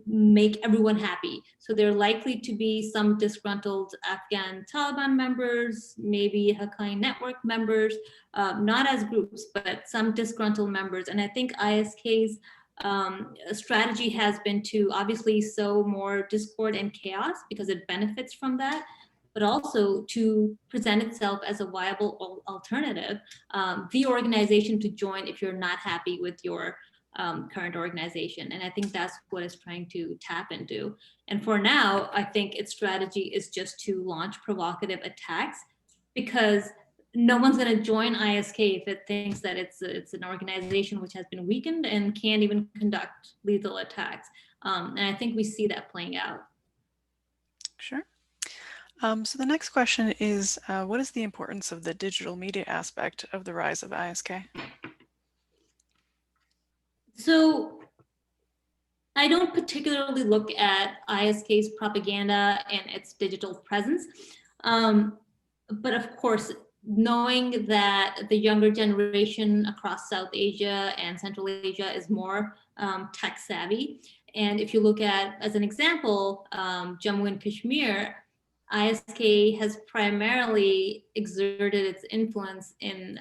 B: make everyone happy. So there are likely to be some disgruntled Afghan Taliban members, maybe Haqqani network members, not as groups, but some disgruntled members. And I think ISK's strategy has been to obviously sow more discord and chaos because it benefits from that, but also to present itself as a viable alternative, the organization to join if you're not happy with your current organization. And I think that's what it's trying to tap into. And for now, I think its strategy is just to launch provocative attacks because no one's going to join ISK if it thinks that it's an organization which has been weakened and can't even conduct lethal attacks. And I think we see that playing out.
A: Sure. So the next question is, what is the importance of the digital media aspect of the rise of ISK?
B: So I don't particularly look at ISK's propaganda and its digital presence. But of course, knowing that the younger generation across South Asia and Central Asia is more tech savvy. And if you look at, as an example, Jammu and Kashmir, ISK has primarily exerted its influence in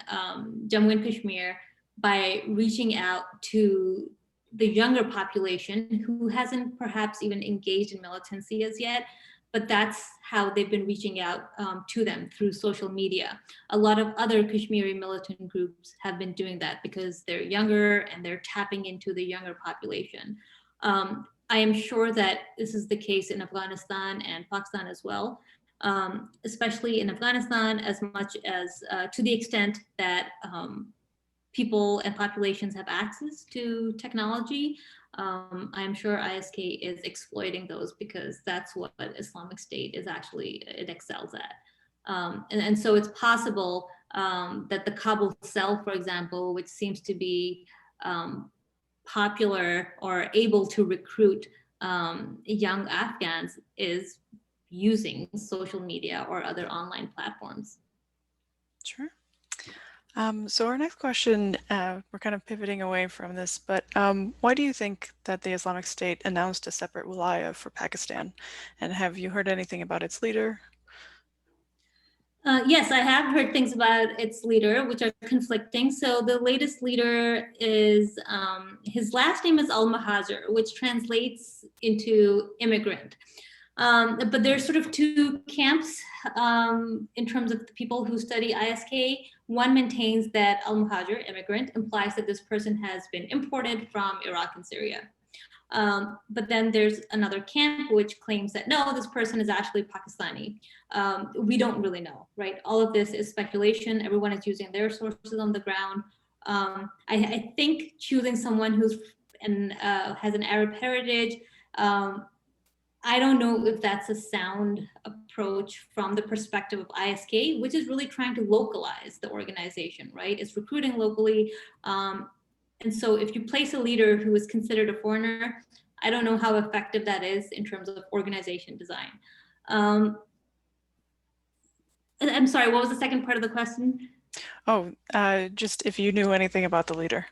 B: Jammu and Kashmir by reaching out to the younger population who hasn't perhaps even engaged in militancy as yet, but that's how they've been reaching out to them through social media. A lot of other Kashmiri militant groups have been doing that because they're younger and they're tapping into the younger population. I am sure that this is the case in Afghanistan and Pakistan as well, especially in Afghanistan, as much as to the extent that people and populations have access to technology. I'm sure ISK is exploiting those because that's what Islamic State is actually, it excels at. And so it's possible that the Kabul cell, for example, which seems to be popular or able to recruit young Afghans, is using social media or other online platforms.
A: Sure. So our next question, we're kind of pivoting away from this, but why do you think that the Islamic State announced a separate wilaya for Pakistan? And have you heard anything about its leader?
B: Yes, I have heard things about its leader, which are conflicting. So the latest leader is, his last name is Al-Mahajir, which translates into immigrant. But there's sort of two camps in terms of the people who study ISK. One maintains that al-Muhajir, immigrant, implies that this person has been imported from Iraq and Syria. But then there's another camp which claims that no, this person is actually Pakistani. We don't really know, right? All of this is speculation. Everyone is using their sources on the ground. I think choosing someone who's has an Arab heritage, I don't know if that's a sound approach from the perspective of ISK, which is really trying to localize the organization, right? It's recruiting locally. And so if you place a leader who is considered a foreigner, I don't know how effective that is in terms of organization design. I'm sorry, what was the second part of the question?
A: Oh, just if you knew anything about the leader,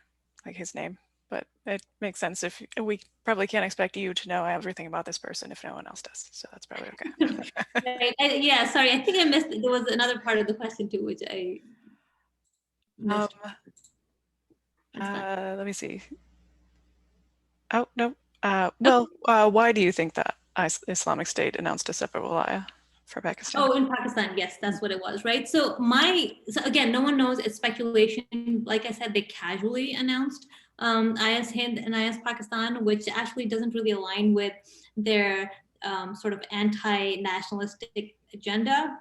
A: like his name. but it makes sense if we probably can't expect you to know everything about this person if no one else does. So that's probably okay.
B: Right. Yeah, sorry, I think I missed, there was another part of the question too, which I
A: Um,
B: missed. That's fine.
A: let me see. Oh, no. Well, why do you think that Islamic State announced a separate wilayah for Pakistan?
B: Oh, in Pakistan, yes, that's what it was, right? So again, no one knows. It's speculation. Like I said, they casually announced IS Hind and IS Pakistan, which actually doesn't really align with their sort of anti-nationalistic agenda.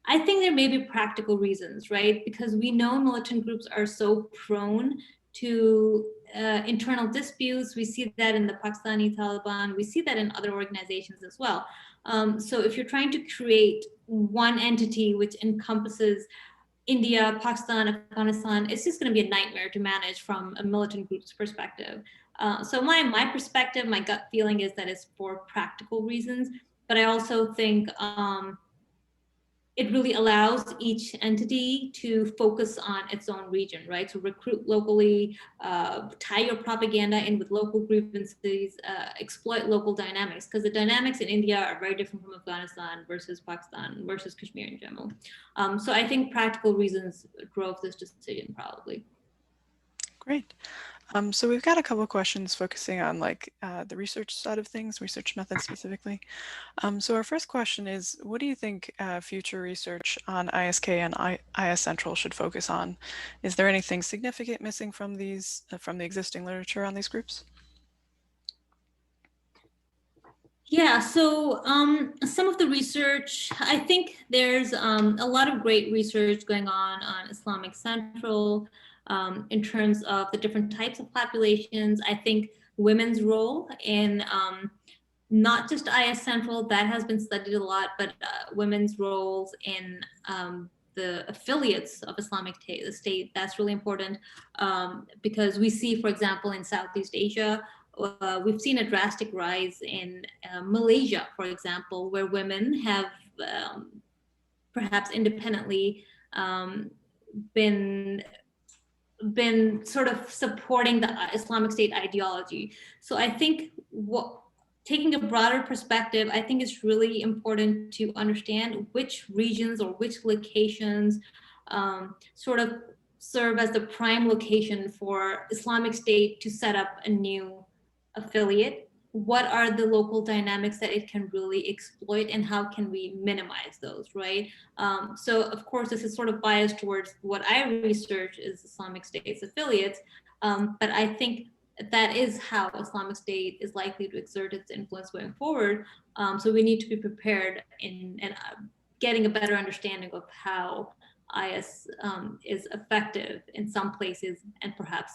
B: I think there may be practical reasons, right? Because we know militant groups are so prone to internal disputes. We see that in the Pakistani Taliban. We see that in other organizations as well. So if you're trying to create one entity which encompasses India, Pakistan, Afghanistan, it's just going to be a nightmare to manage from a militant group's perspective. So my perspective, my gut feeling is that it's for practical reasons. But I also think it really allows each entity to focus on its own region, right? So recruit locally, tie your propaganda in with local grievances, exploit local dynamics, because the dynamics in India are very different from Afghanistan versus Pakistan versus Kashmir in general. So I think practical reasons drove this decision probably.
A: Great. So we've got a couple of questions focusing on like the research side of things, research methods specifically. So our first question is, what do you think future research on ISK and IS Central should focus on? Is there anything significant missing from these, from the existing literature on these groups?
B: Yeah, so some of the research, I think there's a lot of great research going on Islamic Central in terms of the different types of populations. I think women's role in not just IS Central, that has been studied a lot, but women's roles in the affiliates of Islamic State, that's really important because we see, for example, in Southeast Asia, we've seen a drastic rise in Malaysia, for example, where women have perhaps independently been sort of supporting the Islamic State ideology. So I think taking a broader perspective, I think it's really important to understand which regions or which locations sort of serve as the prime location for Islamic State to set up a new affiliate. What are the local dynamics that it can really exploit, and how can we minimize those, right? So of course, this is sort of biased towards what I research is Islamic State's affiliates, but I think that is how Islamic State is likely to exert its influence going forward. So we need to be prepared in getting a better understanding of how IS is effective in some places and perhaps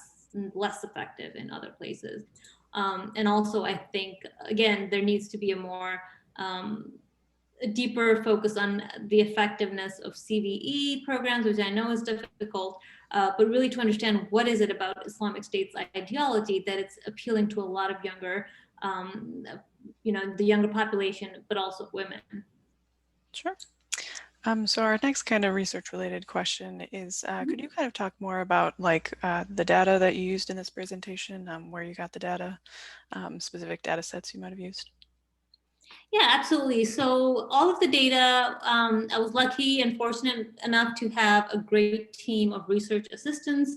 B: less effective in other places. And also, I think, again, there needs to be a deeper focus on the effectiveness of CVE programs, which I know is difficult, but really to understand what is it about Islamic State's ideology that it's appealing to a lot of younger, the younger population, but also women.
A: Sure. So our next kind of research related question is, could you kind of talk more about like the data that you used in this presentation, where you got the data, specific data sets you might have used?
B: Yeah, absolutely. So all of the data, I was lucky and fortunate enough to have a great team of research assistants.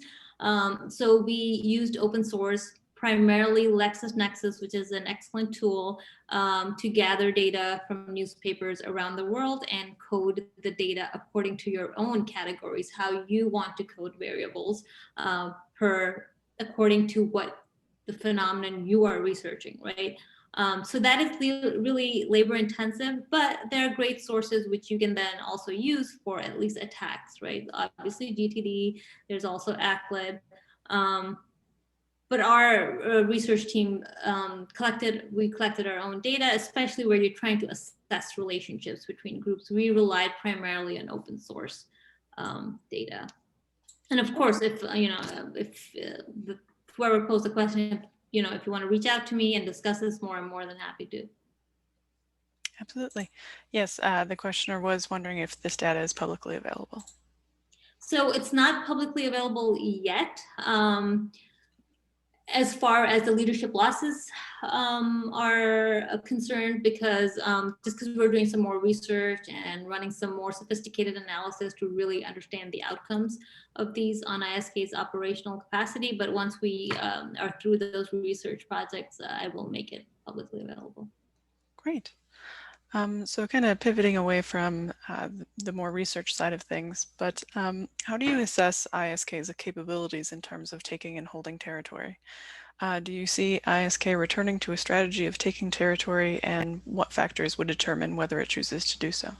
B: So we used open source, primarily LexisNexis, which is an excellent tool to gather data from newspapers around the world and code the data according to your own categories, how you want to code variables according to what the phenomenon you are researching, right? So that is really labor intensive, but there are great sources which you can then also use for at least attacks, right? Obviously GTD, there's also ACLID. But our research team collected our own data, especially where you're trying to assess relationships between groups. We relied primarily on open source data. And of course, if whoever posed the question, if you want to reach out to me and discuss this more, I'm more than happy to.
A: Absolutely. Yes, the questioner was wondering if this data is publicly available.
B: So it's not publicly available yet. as far as the leadership losses are concerned, because just because we're doing some more research and running some more sophisticated analysis to really understand the outcomes of these on ISK's operational capacity. But once we are through those research projects, I will make it publicly available.
A: Great. So kind of pivoting away from the more research side of things, but how do you assess ISK's capabilities in terms of taking and holding territory? Do you see ISK returning to a strategy of taking territory, and what factors would determine whether it chooses to do so?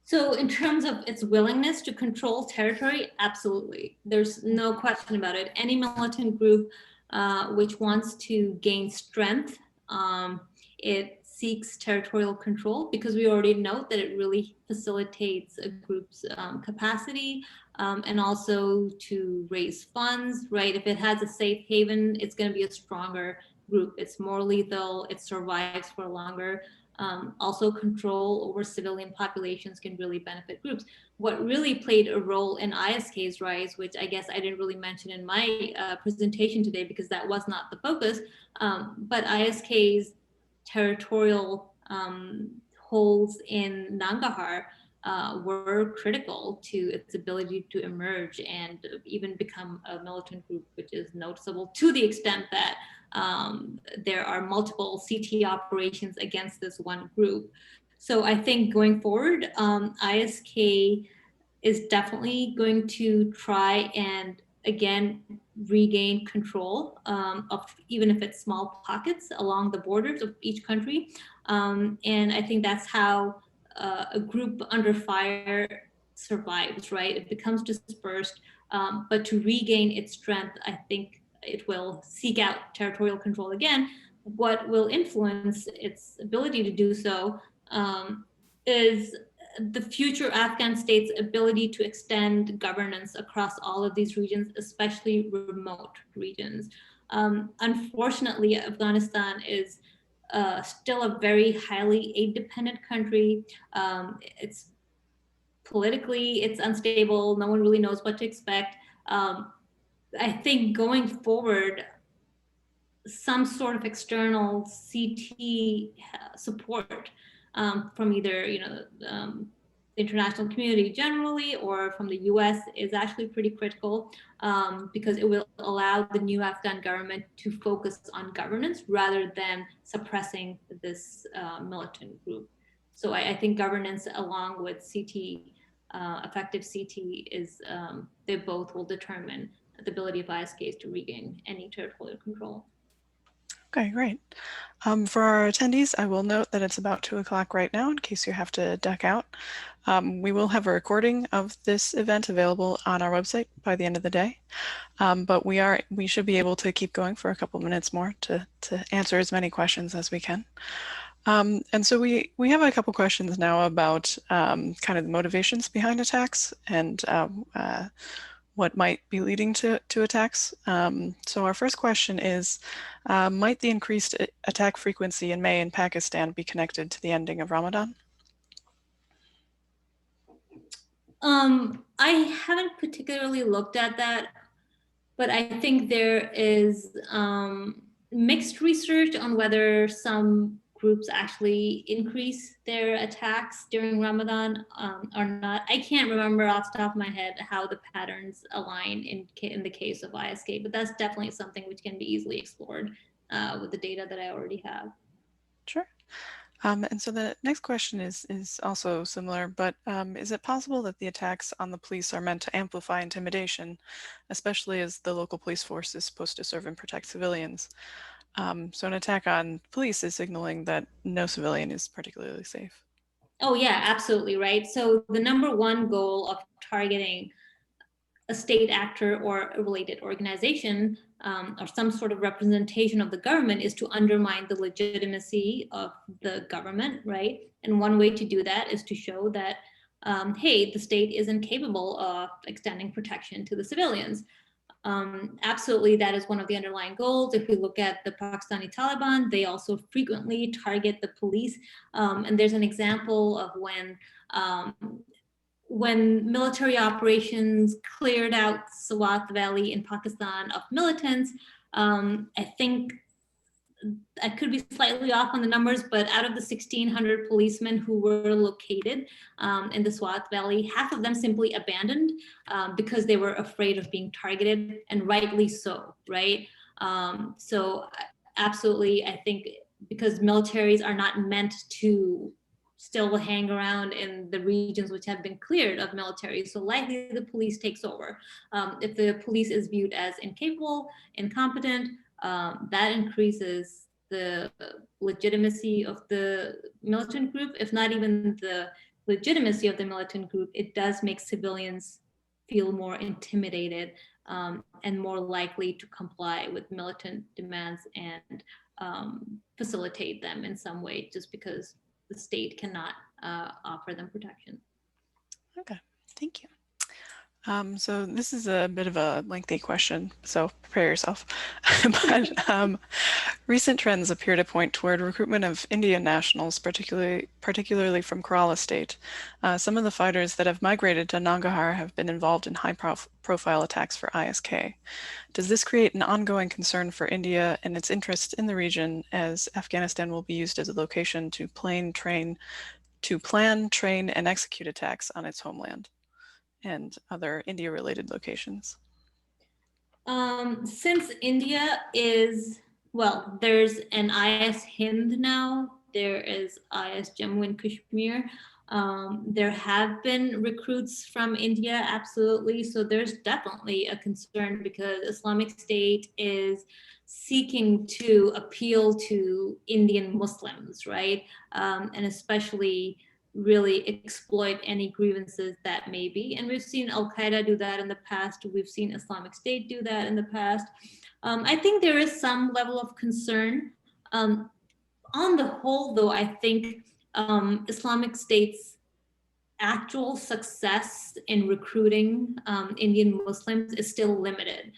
B: So in terms of its willingness to control territory, absolutely. There's no question about it. Any militant group which wants to gain strength, it seeks territorial control, because we already know that it really facilitates a group's capacity, and also to raise funds, right? If it has a safe haven, it's going to be a stronger group. It's more lethal, it survives for longer. Also, control over civilian populations can really benefit groups. What really played a role in ISK's rise, which I guess I didn't really mention in my presentation today because that was not the focus, but ISK's territorial holds in Nangarhar were critical to its ability to emerge and even become a militant group, which is noticeable to the extent that there are multiple CT operations against this one group. So I think going forward, ISK is definitely going to try and again regain control of, even if it's small pockets along the borders of each country. And I think that's how a group under fire survives, right? It becomes dispersed, but to regain its strength, I think it will seek out territorial control again. What will influence its ability to do so is the future Afghan state's ability to extend governance across all of these regions, especially remote regions. Unfortunately, Afghanistan is still a very highly aid-dependent country. It's politically, it's unstable. No one really knows what to expect. I think going forward, some sort of external CT support from either the international community generally or from the US is actually pretty critical, because it will allow the new Afghan government to focus on governance rather than suppressing this militant group. So I think governance along with CT, effective CT, is they both will determine the ability of ISKs to regain any territorial control.
A: Okay, great. For our attendees, I will note that it's about 2 o'clock right now in case you have to duck out. We will have a recording of this event available on our website by the end of the day, but we should be able to keep going for a couple minutes more to answer as many questions as we can. And so we have a couple questions now about kind of the motivations behind attacks and what might be leading to attacks. So our first question is, might the increased attack frequency in May in Pakistan be connected to the ending of Ramadan?
B: I haven't particularly looked at that, but I think there is mixed research on whether some groups actually increase their attacks during Ramadan or not. I can't remember off the top of my head how the patterns align in the case of ISK, but that's definitely something which can be easily explored with the data that I already have.
A: Sure. And so the next question is also similar, but is it possible that the attacks on the police are meant to amplify intimidation, especially as the local police force is supposed to serve and protect civilians? So an attack on police is signaling that no civilian is particularly safe.
B: Oh yeah, absolutely right. So the number one goal of targeting a state actor or a related organization or some sort of representation of the government is to undermine the legitimacy of the government, right? And one way to do that is to show that, hey, the state isn't capable of extending protection to the civilians. Absolutely, that is one of the underlying goals. If we look at the Pakistani Taliban, they also frequently target the police. And there's an example of when when military operations cleared out Swat Valley in Pakistan of militants, I think I could be slightly off on the numbers, but out of the 1,600 policemen who were located in the Swat Valley, half of them simply abandoned because they were afraid of being targeted, and rightly so, right? So absolutely, I think because militaries are not meant to still hang around in the regions which have been cleared of military, so likely the police takes over. If the police is viewed as incapable, incompetent, that increases the legitimacy of the militant group, if not even the legitimacy of the militant group. It does make civilians feel more intimidated and more likely to comply with militant demands and facilitate them in some way, just because the state cannot offer them protection.
A: Okay, thank you. So this is a bit of a lengthy question, so prepare yourself. But recent trends appear to point toward recruitment of Indian nationals, particularly from Kerala state. Some of the fighters that have migrated to Nangarhar have been involved in high-profile attacks for ISK. Does this create an ongoing concern for India and its interest in the region, as Afghanistan will be used as a location to plan, train, and execute attacks on its homeland and other India-related locations?
B: Since India is, well, there's an IS Hind now, there is IS Jammu and Kashmir. There have been recruits from India, absolutely. So there's definitely a concern because Islamic State is seeking to appeal to Indian Muslims, right? And especially really exploit any grievances that may be. And we've seen Al Qaeda do that in the past. We've seen Islamic State do that in the past. I think there is some level of concern. On the whole, though, I think Islamic State's actual success in recruiting Indian Muslims is still limited.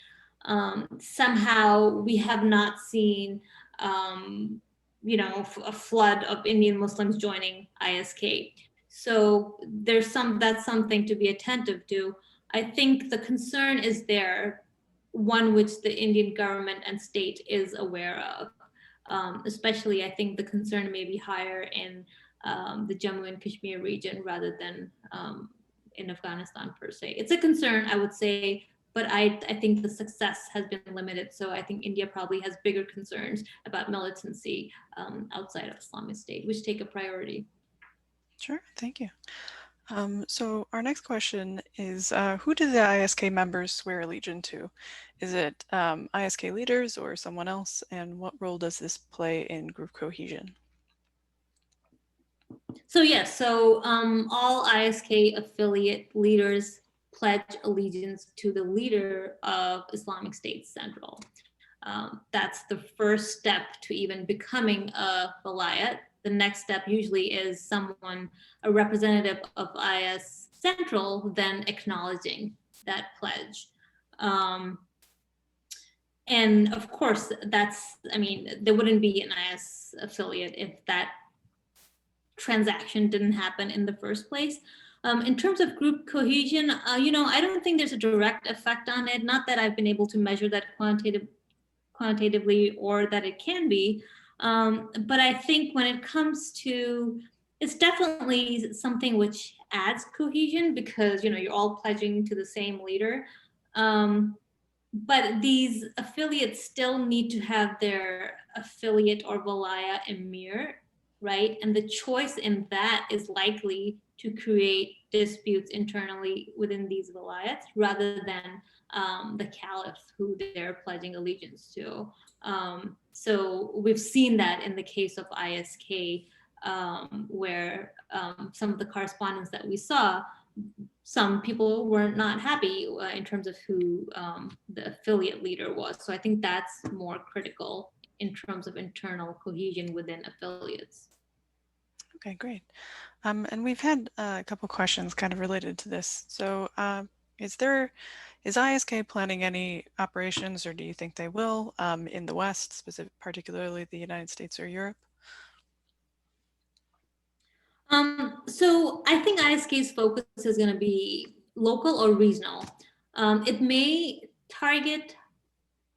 B: Somehow we have not seen a flood of Indian Muslims joining ISK. So that's something to be attentive to. I think the concern is there, one which the Indian government and state is aware of. Especially, I think the concern may be higher in the Jammu and Kashmir region rather than in Afghanistan per se. It's a concern, I would say, but I think the success has been limited. So I think India probably has bigger concerns about militancy outside of Islamic State, which take a priority.
A: Sure, thank you. So our next question is, who do the ISK members swear allegiance to? Is it ISK leaders or someone else? And what role does this play in group cohesion?
B: So yes, so all ISK affiliate leaders pledge allegiance to the leader of Islamic State Central. That's the first step to even becoming a vilayat. The next step usually is someone, a representative of IS Central, then acknowledging that pledge. And of course, there wouldn't be an IS affiliate if that transaction didn't happen in the first place. In terms of group cohesion, I don't think there's a direct effect on it. Not that I've been able to measure that quantitatively or that it can be. But I think when it comes to, it's definitely something which adds cohesion because, you're all pledging to the same leader. But these affiliates still need to have their affiliate or Valaya emir, right? And the choice in that is likely to create disputes internally within these vilayats rather than the caliph who they're pledging allegiance to. So we've seen that in the case of ISK, where some of the correspondence that we saw, some people were not happy in terms of who the affiliate leader was. So I think that's more critical in terms of internal cohesion within affiliates.
A: Okay, great. And we've had a couple questions kind of related to this. So is ISK planning any operations, or do you think they will, in the West, particularly the United States or Europe?
B: So I think ISK's focus is going to be local or regional. It may target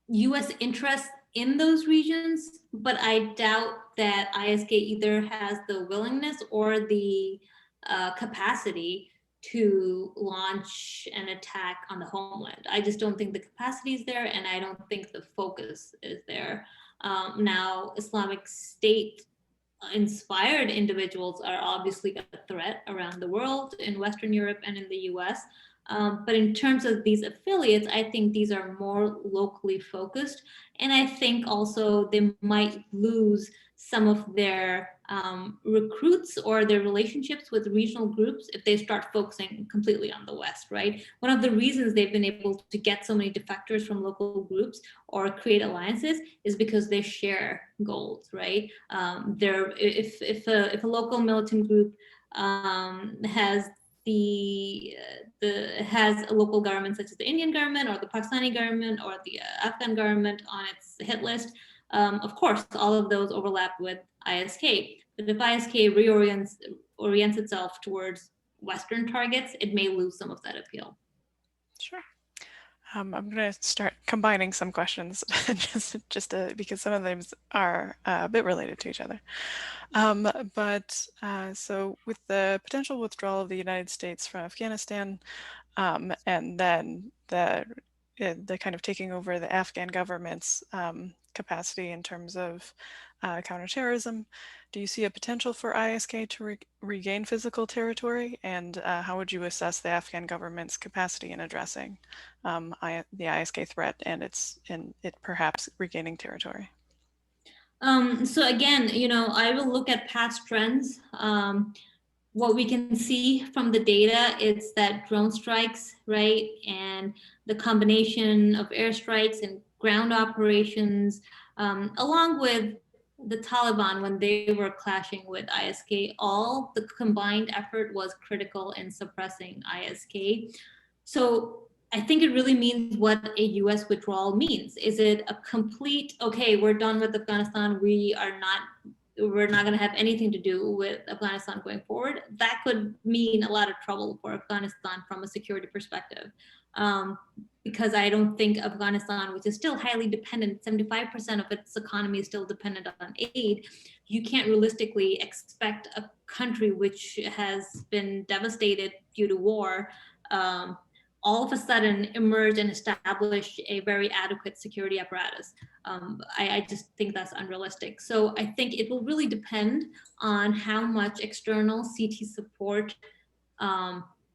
B: US interests in those regions, but I doubt that ISK either has the willingness or the capacity to launch an attack on the homeland. I just don't think the capacity is there, and I don't think the focus is there. Now, Islamic State inspired individuals are obviously a threat around the world in Western Europe and in the US. But in terms of these affiliates, I think these are more locally focused. And I think also they might lose some of their recruits or their relationships with regional groups if they start focusing completely on the West, right? One of the reasons they've been able to get so many defectors from local groups or create alliances is because they share goals, right? If a local militant group has has a local government such as the Indian government or the Pakistani government or the Afghan government on its hit list, of course, all of those overlap with ISK. But if ISK orients itself towards Western targets, it may lose some of that appeal.
A: Sure. I'm going to start combining some questions because some of them are a bit related to each other. So with the potential withdrawal of the United States from Afghanistan, and then the kind of taking over the Afghan government's capacity in terms of counterterrorism, do you see a potential for ISK to regain physical territory? And how would you assess the Afghan government's capacity in addressing the ISK threat and it perhaps regaining territory?
B: So again, I will look at past trends. What we can see from the data is that drone strikes, right, and the combination of airstrikes and ground operations, along with the Taliban when they were clashing with ISK, all the combined effort was critical in suppressing ISK. So I think it really means what a US withdrawal means. Is it a complete, okay, we're done with Afghanistan, we're not going to have anything to do with Afghanistan going forward? That could mean a lot of trouble for Afghanistan from a security perspective. Because I don't think Afghanistan, which is still highly dependent, 75% of its economy is still dependent on aid, you can't realistically expect a country which has been devastated due to war all of a sudden emerge and establish a very adequate security apparatus. I just think that's unrealistic. So I think it will really depend on how much external CT support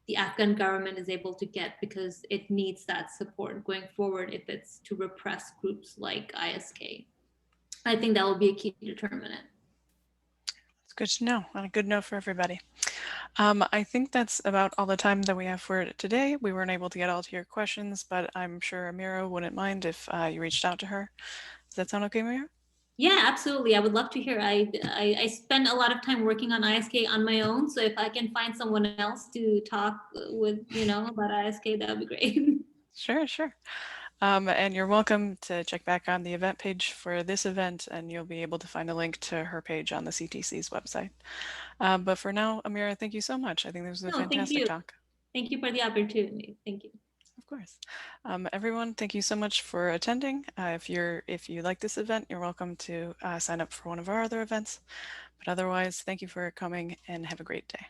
B: the Afghan government is able to get, because it needs that support going forward if it's to repress groups like ISK. I think that will be a key determinant.
A: It's good to know, and a good note for everybody. I think that's about all the time that we have for today. We weren't able to get all to your questions, but I'm sure Amira wouldn't mind if you reached out to her. Does that sound okay, Amira?
B: Yeah, absolutely. I would love to hear. I spend a lot of time working on ISK on my own. So if I can find someone else to talk with, about ISK, that would be great.
A: Sure, sure. And you're welcome to check back on the event page for this event, and you'll be able to find a link to her page on the CTC's website. But for now, Amira, thank you so much. I think this was a
B: No, thank
A: fantastic
B: you.
A: talk.
B: Thank you for the opportunity. Thank you.
A: Of course. Everyone, thank you so much for attending. If you like this event, you're welcome to sign up for one of our other events. But otherwise, thank you for coming and have a great day.